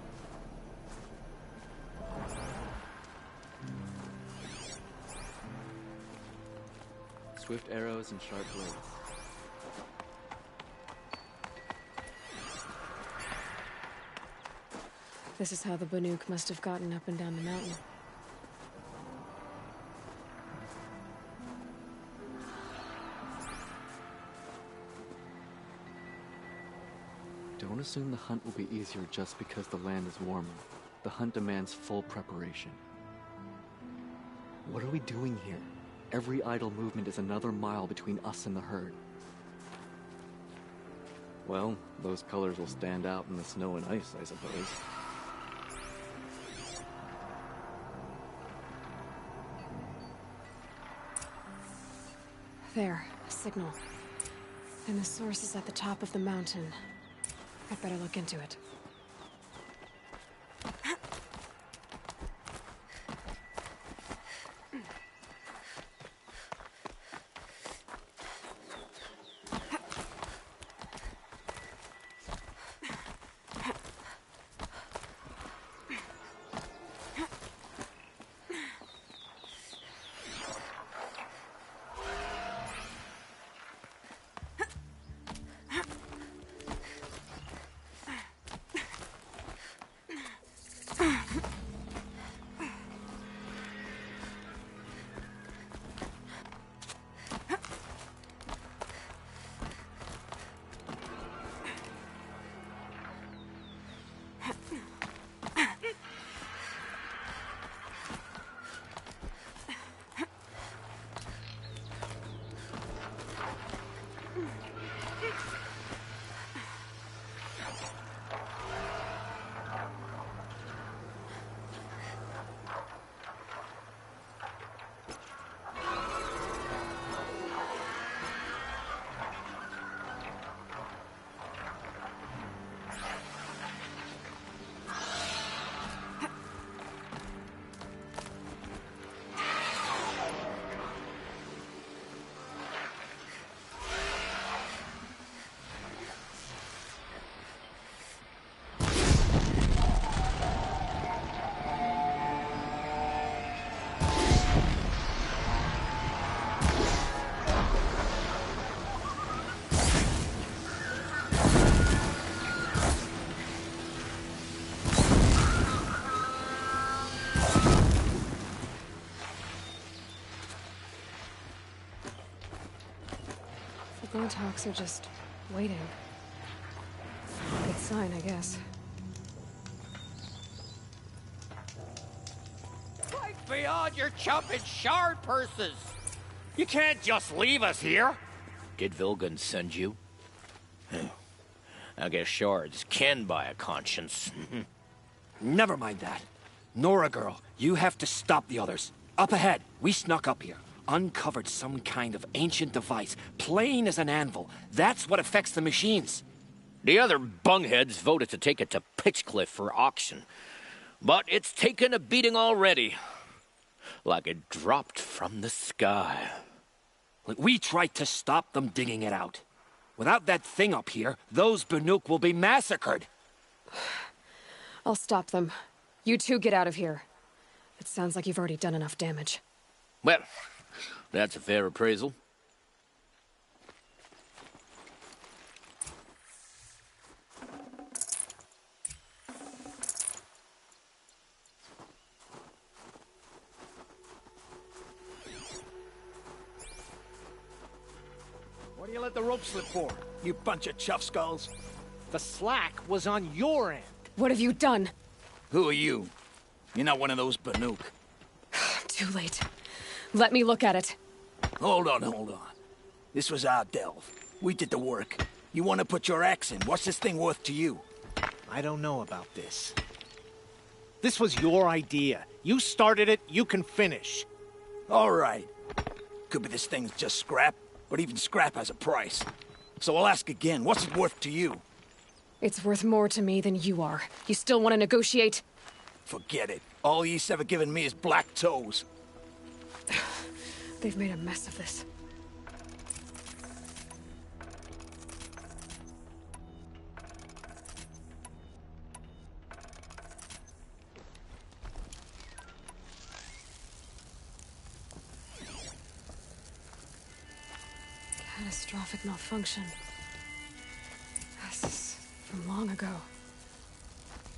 Swift arrows and sharp blades. This is how the Banuk must have gotten up and down the mountain. Don't assume the hunt will be easier just because the land is warmer. The hunt demands full preparation. What are we doing here? Every idle movement is another mile between us and the herd. Well, those colors will stand out in the snow and ice, I suppose. There, a signal. And the source is at the top of the mountain. I'd better look into it. Talks are just waiting. Good sign, I guess. Fight beyond your chumping shard purses! You can't just leave us here! Did Vilgun send you? I guess shards can buy a conscience. Never mind that. Nora girl, you have to stop the others. Up ahead, we snuck up here. Uncovered some kind of ancient device, plain as an anvil. That's what affects the machines. The other bungheads voted to take it to Pitchcliff for auction. But it's taken a beating already. Like it dropped from the sky. We tried to stop them digging it out. Without that thing up here, those Banuk will be massacred. I'll stop them. You two get out of here. It sounds like you've already done enough damage. Well, that's a fair appraisal. What do you let the rope slip for, you bunch of chuff skulls? The slack was on your end. What have you done? Who are you? You're not one of those Banuk. Too late. Let me look at it. Hold on. This was our delve. We did the work. You want to put your axe in? What's this thing worth to you? I don't know about this. This was your idea. You started it, you can finish. All right. Could be this thing's just scrap, but even scrap has a price. So I'll ask again, what's it worth to you? It's worth more to me than you are. You still want to negotiate? Forget it. All Yeast's ever given me is black toes. They've made a mess of this. Catastrophic malfunction. This is from long ago.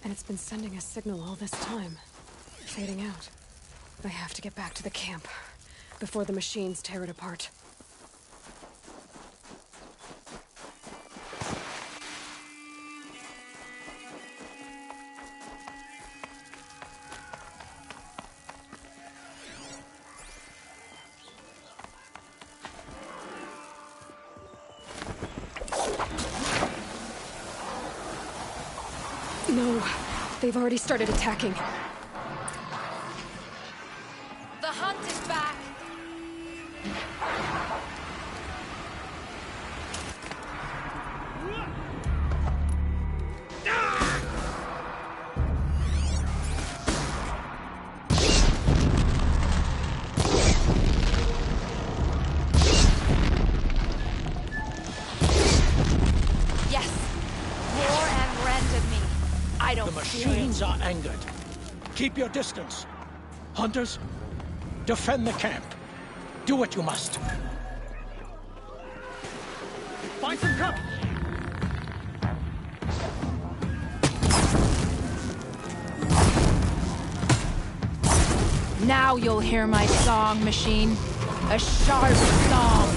And it's been sending a signal all this time. Fading out. I have to get back to the camp before the machines tear it apart. No, they've already started attacking. The hunt is back! Yes! Roar and rend at me. I don't The machines are angered. Keep your distance. Hunters, defend the camp. Do what you must. Find some cover! Now you'll hear my song, machine. A sharp song.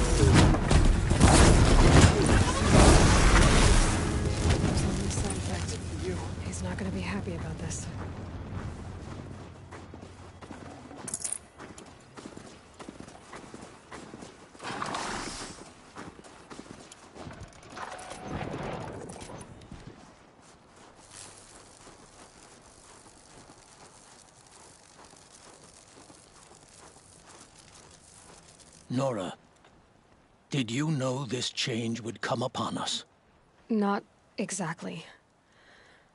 He's not gonna be happy about this. Nora, did you know this change would come upon us? Not exactly.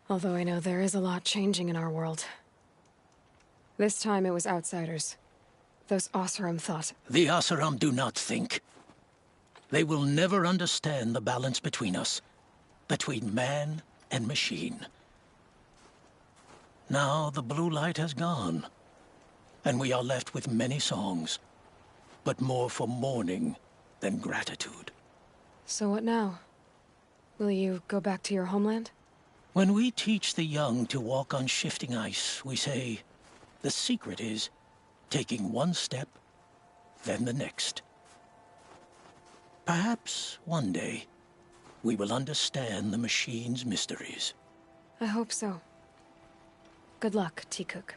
Although I know there is a lot changing in our world. This time it was outsiders. Those Oseram thought. The Oseram do not think. They will never understand the balance between us. Between man and machine. Now the blue light has gone. And we are left with many songs. But more for mourning than gratitude. So what now? Will you go back to your homeland? When we teach the young to walk on shifting ice, we say, the secret is taking one step, then the next. Perhaps one day, we will understand the machine's mysteries. I hope so. Good luck, T-Cook.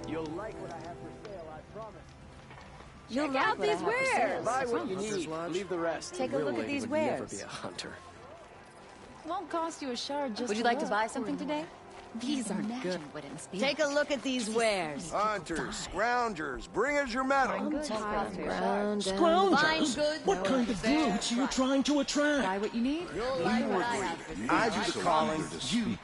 You'll like what I have for sale, I promise. You'll like these wares. Buy what you need. Leave the rest. Take a look at these wares. Never be a hunter. Won't cost you a shard just Would you like to buy something today? These aren't good. Take a look at these wares. Hunters, scroungers, bring us your metal. Scroungers? What kind of brutes are you trying to attract? Buy what you need. You'll like what I have for sale. I do the calling. You.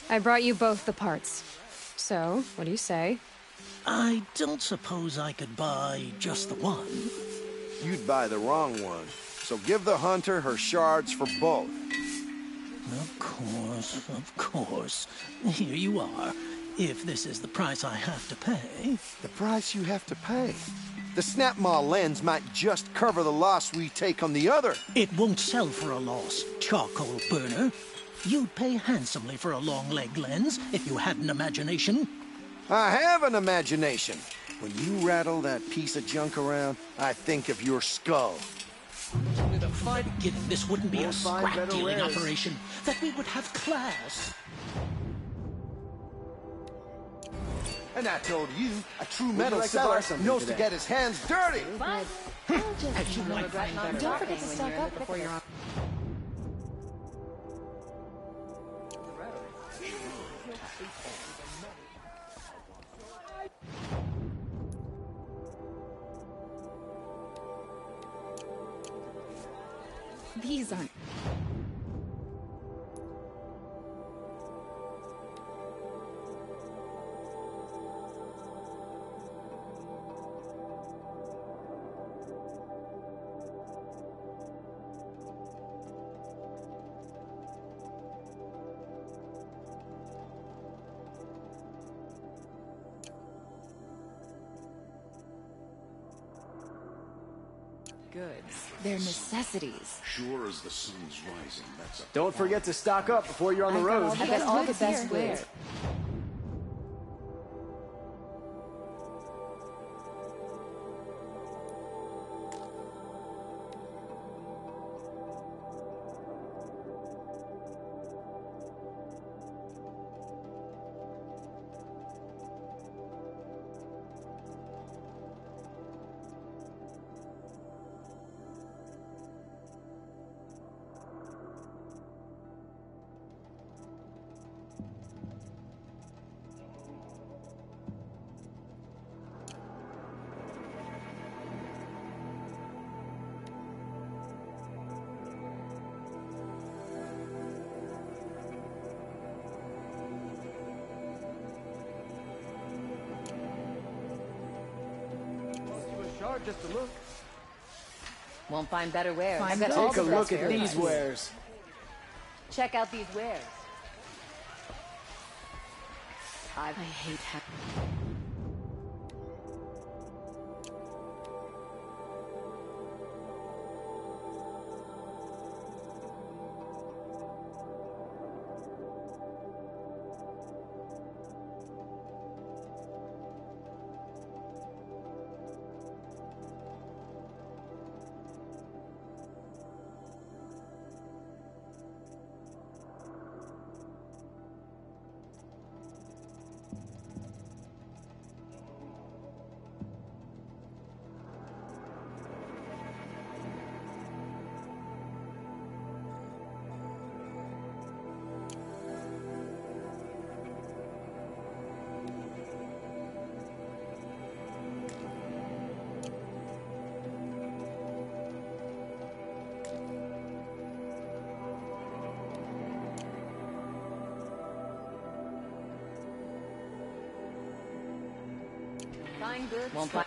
I brought you both the parts. So, what do you say? I don't suppose I could buy just the one. You'd buy the wrong one. So give the hunter her shards for both. Of course, of course. Here you are. If this is the price I have to pay. The price you have to pay? The Snapmaw lens might just cover the loss we take on the other. It won't sell for a loss, charcoal burner. You'd pay handsomely for a long leg lens if you had an imagination. I have an imagination. When you rattle that piece of junk around, I think of your skull. With a fine beginning, this wouldn't be a scrap-dealing operation. That we would have class. And I told you, a true metal seller knows to get his hands dirty. Fine. I'll just no regret not Don't forget to stock up before you're on. These aren't... goods. They're necessities. Sure as the sun's rising, that's a... Don't forget to stock up before you're on the road. I got all the best wares. Just a look. Won't find better wares. Take got all a the look best at wares. these wares. Check out these wares. I hate fine goods. Won't find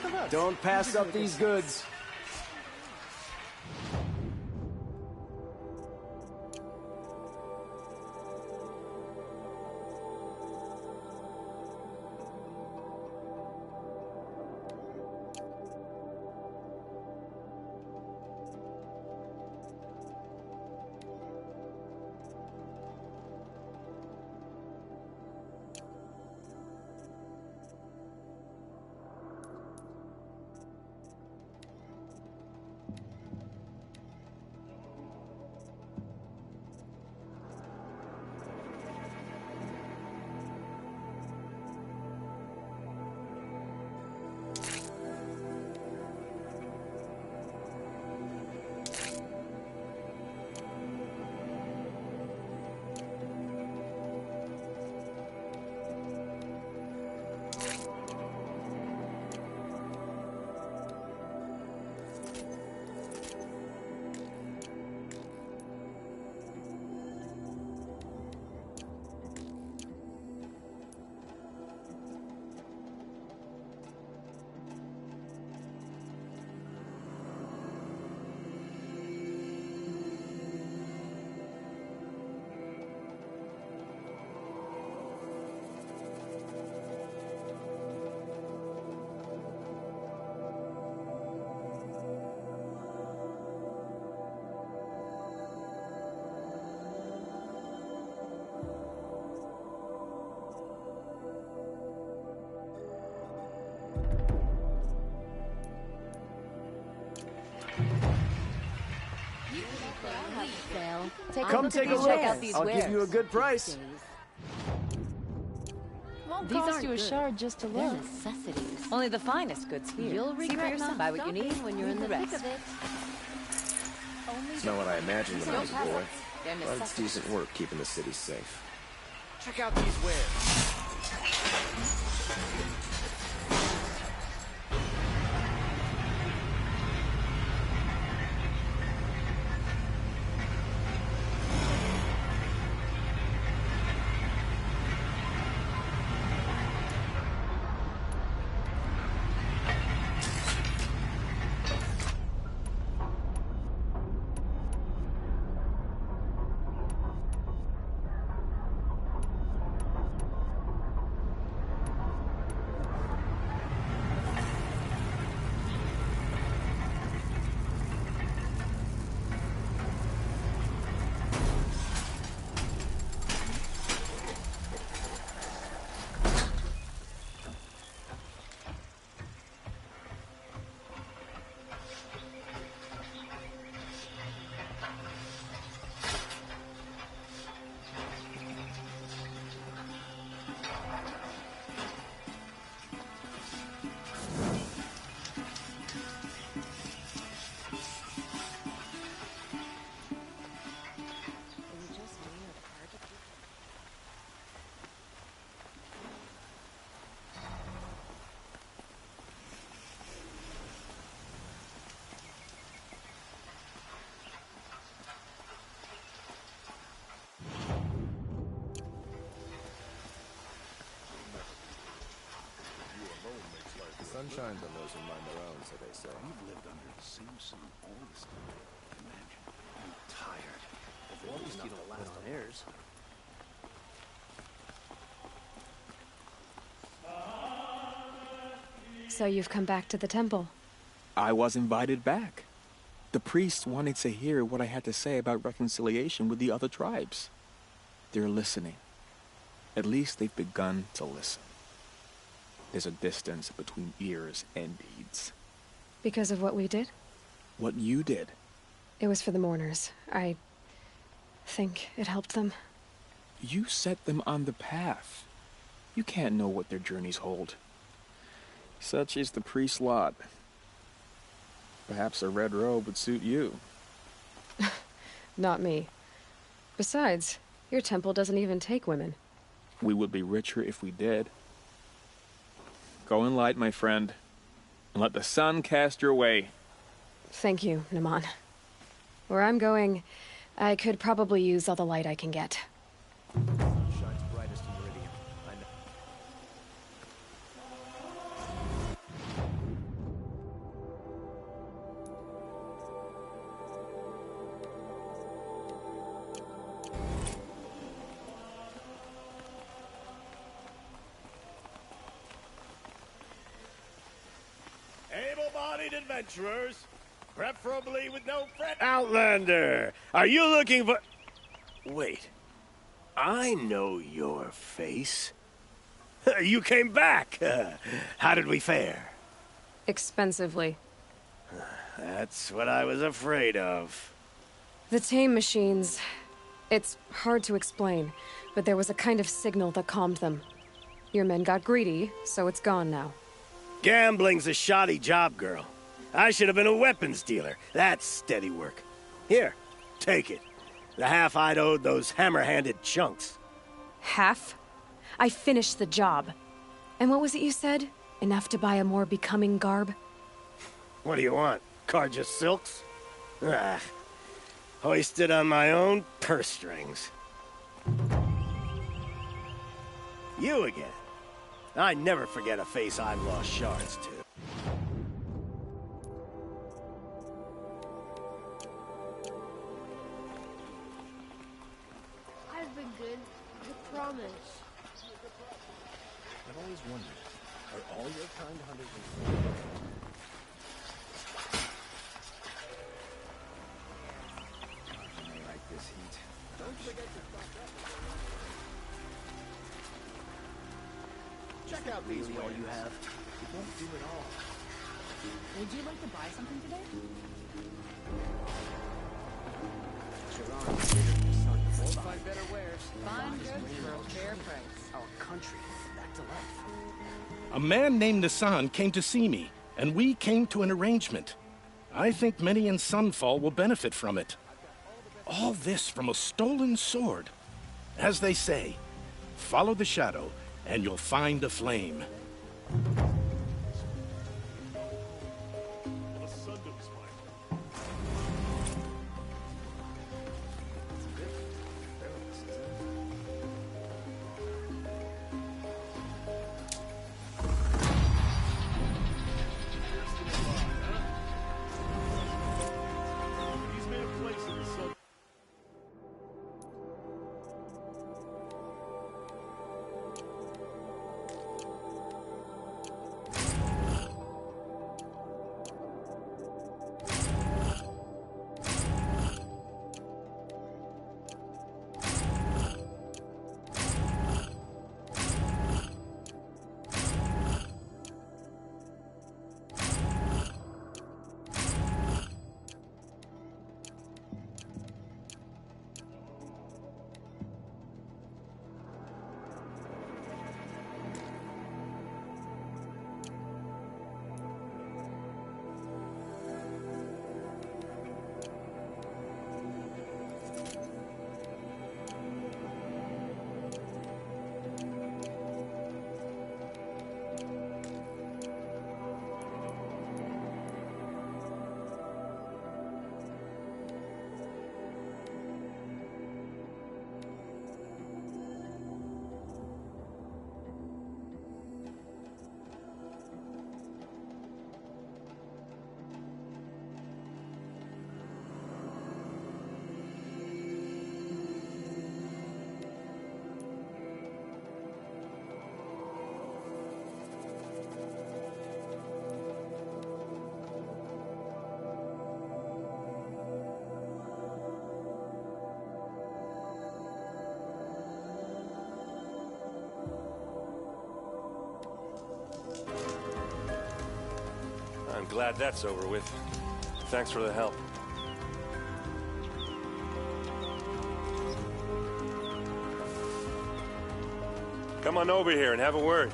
take a look. Don't pass up these goods. Come take a look. I'll give you a good price. Won't These cost aren't you a good. shard just to They're look. necessities. Only the finest goods here. You'll See for regret yourself. not Buy what you need stopping when you're in the thick of it. It's not what I imagined when I was a boy, They're but it's necessities. decent work keeping the city safe. Check out these wares. The sun shines on those who mind their own, so they say. We've lived under the same sun all this time. Imagine, I'm tired. At least you don't last on airs. So you've come back to the temple. I was invited back. The priests wanted to hear what I had to say about reconciliation with the other tribes. They're listening. At least they've begun to listen. There's a distance between ears and deeds. Because of what we did? What you did. It was for the mourners. I think it helped them. You set them on the path. You can't know what their journeys hold. Such is the priest's lot. Perhaps a red robe would suit you. Not me. Besides, your temple doesn't even take women. We would be richer if we did. Go in light, my friend, and let the sun cast your way. Thank you, Naman. Where I'm going, I could probably use all the light I can get. Shines brightest in Meridian. I know. right, adventurers. Preferably with no friend. Outlander, are you looking for... Wait. I know your face. You came back. How did we fare? Expensively. That's what I was afraid of. The tame machines. It's hard to explain, but there was a kind of signal that calmed them. Your men got greedy, so it's gone now. Gambling's a shoddy job, girl. I should have been a weapons dealer. That's steady work. Here, take it. The half I'd owed those hammer-handed chunks. Half? I finished the job. And what was it you said? Enough to buy a more becoming garb? What do you want? Carja silks? Ah, hoisted on my own purse strings. You again. I never forget a face I've lost shards to. I've been good. I promise. I've always wondered, are all your kind hunters I like this heat. Don't forget to stock up. Check out these all you have. It won't do it all. Would you like to buy something today? Won't find better wares. Fine goods for a fair price. Our country back to life. A man named Nissan came to see me, and we came to an arrangement. I think many in Sunfall will benefit from it. All this from a stolen sword. As they say, follow the shadow, and you'll find a flame. I'm glad that's over with. Thanks for the help. Come on over here and have a word.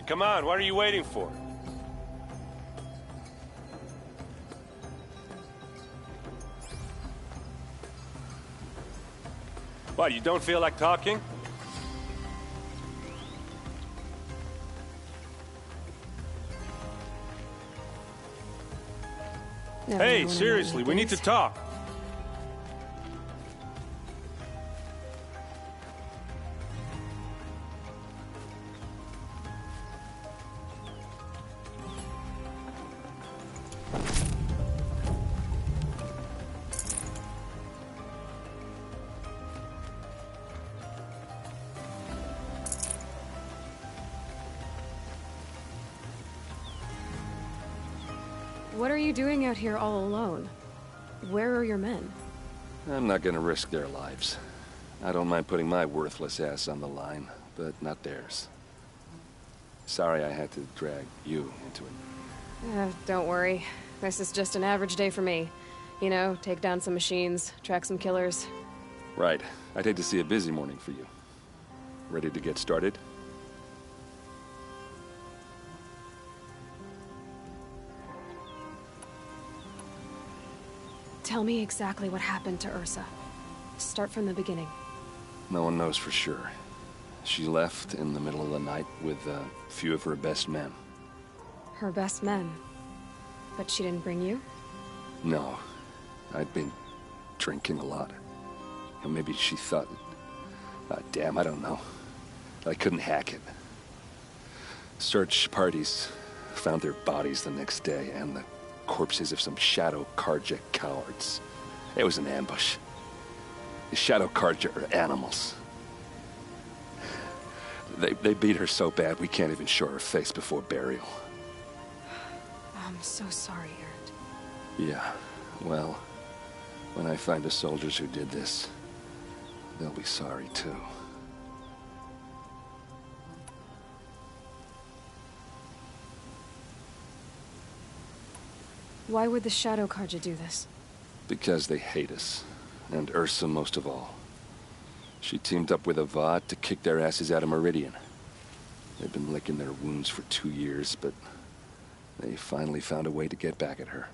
Come on, what are you waiting for? What, you don't feel like talking? Hey, seriously, we need to talk. What are you doing out here all alone? Where are your men? I'm not gonna risk their lives. I don't mind putting my worthless ass on the line, but not theirs. Sorry I had to drag you into it. Don't worry. This is just an average day for me. You know, take down some machines, track some killers. Right. I'd hate to see a busy morning for you. Ready to get started? Tell me exactly what happened to Ursa. Start from the beginning. No one knows for sure. She left in the middle of the night with a few of her best men. Her best men? But she didn't bring you? No. I'd been drinking a lot. And maybe she thought... damn, I don't know. I couldn't hack it. Search parties found their bodies the next day, and the corpses of some Shadow Karja cowards. It was an ambush. The Shadow Karja are animals. They beat her so bad we can't even show her face before burial. I'm so sorry, Ert. Yeah, well, when I find the soldiers who did this, they'll be sorry too. Why would the Shadow Karja do this? Because they hate us, and Ursa most of all. She teamed up with Avad to kick their asses out of Meridian. They've been licking their wounds for 2 years, but they finally found a way to get back at her.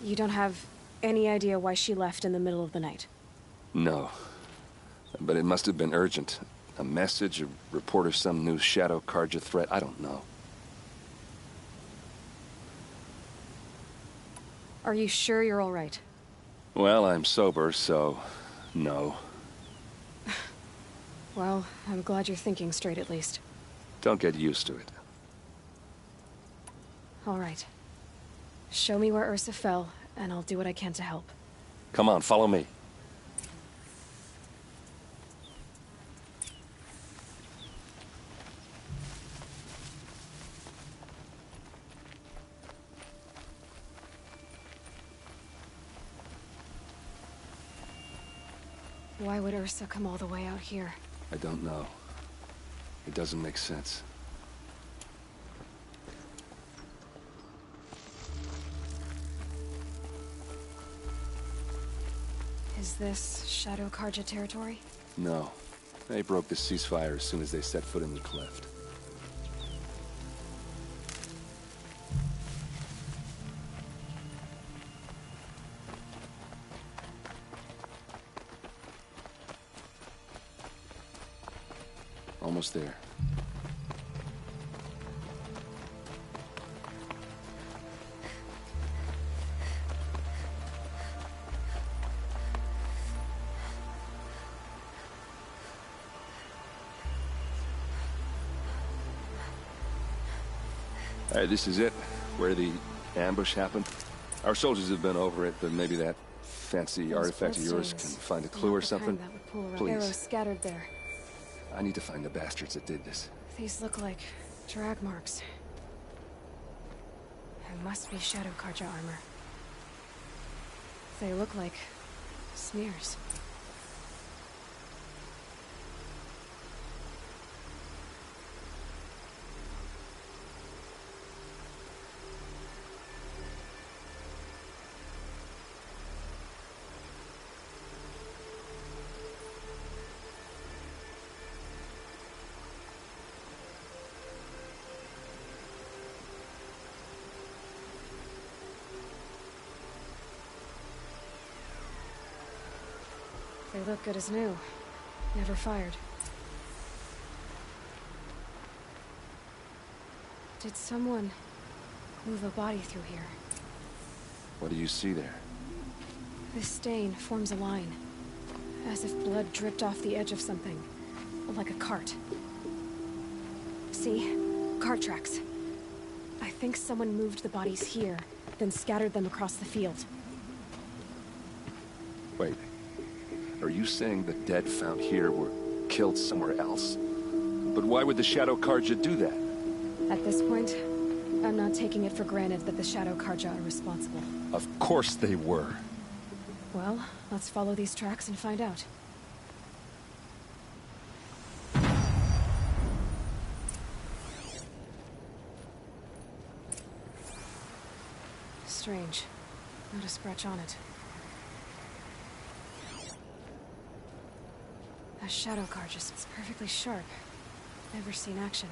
You don't have any idea why she left in the middle of the night? No. But it must have been urgent. A message, a report of some new Shadow Karja threat, I don't know. Are you sure you're all right? Well, I'm sober, so... no. Well, I'm glad you're thinking straight at least. Don't get used to it. All right. Show me where Ursa fell, and I'll do what I can to help. Come on, follow me. Why would Ursa come all the way out here? I don't know. It doesn't make sense. Is this Shadow Karja territory? No. They broke the ceasefire as soon as they set foot in the cleft. Almost there. All right, this is it, where the ambush happened. Our soldiers have been over it, but maybe that fancy artifact of yours can find a clue or something. Please. Arrows scattered there. I need to find the bastards that did this. These look like drag marks. It must be Shadow Karja armor. They look like smears. They look good as new. Never fired. Did someone move a body through here? What do you see there? This stain forms a line, as if blood dripped off the edge of something, like a cart. See? Cart tracks. I think someone moved the bodies here, then scattered them across the field. Wait. Are you saying the dead found here were killed somewhere else? But why would the Shadow Karja do that? At this point, I'm not taking it for granted that the Shadow Karja are responsible. Of course they were. Well, let's follow these tracks and find out. Strange. Not a scratch on it. A Shadow Karja. It's perfectly sharp. Never seen action.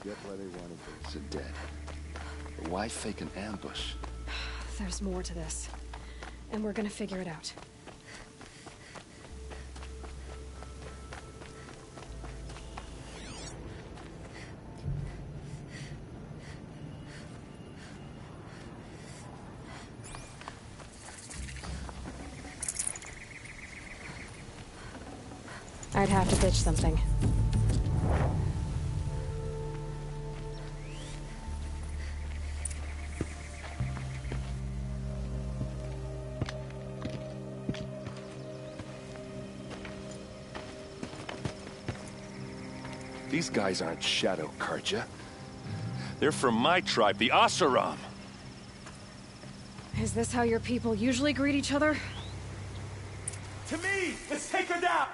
Get why they wanted those dead. But why fake an ambush? There's more to this. And we're gonna figure it out. I'd have to pitch something. These guys aren't Shadow Karja. They're from my tribe, the Asaram. Is this how your people usually greet each other? To me, let's take her down!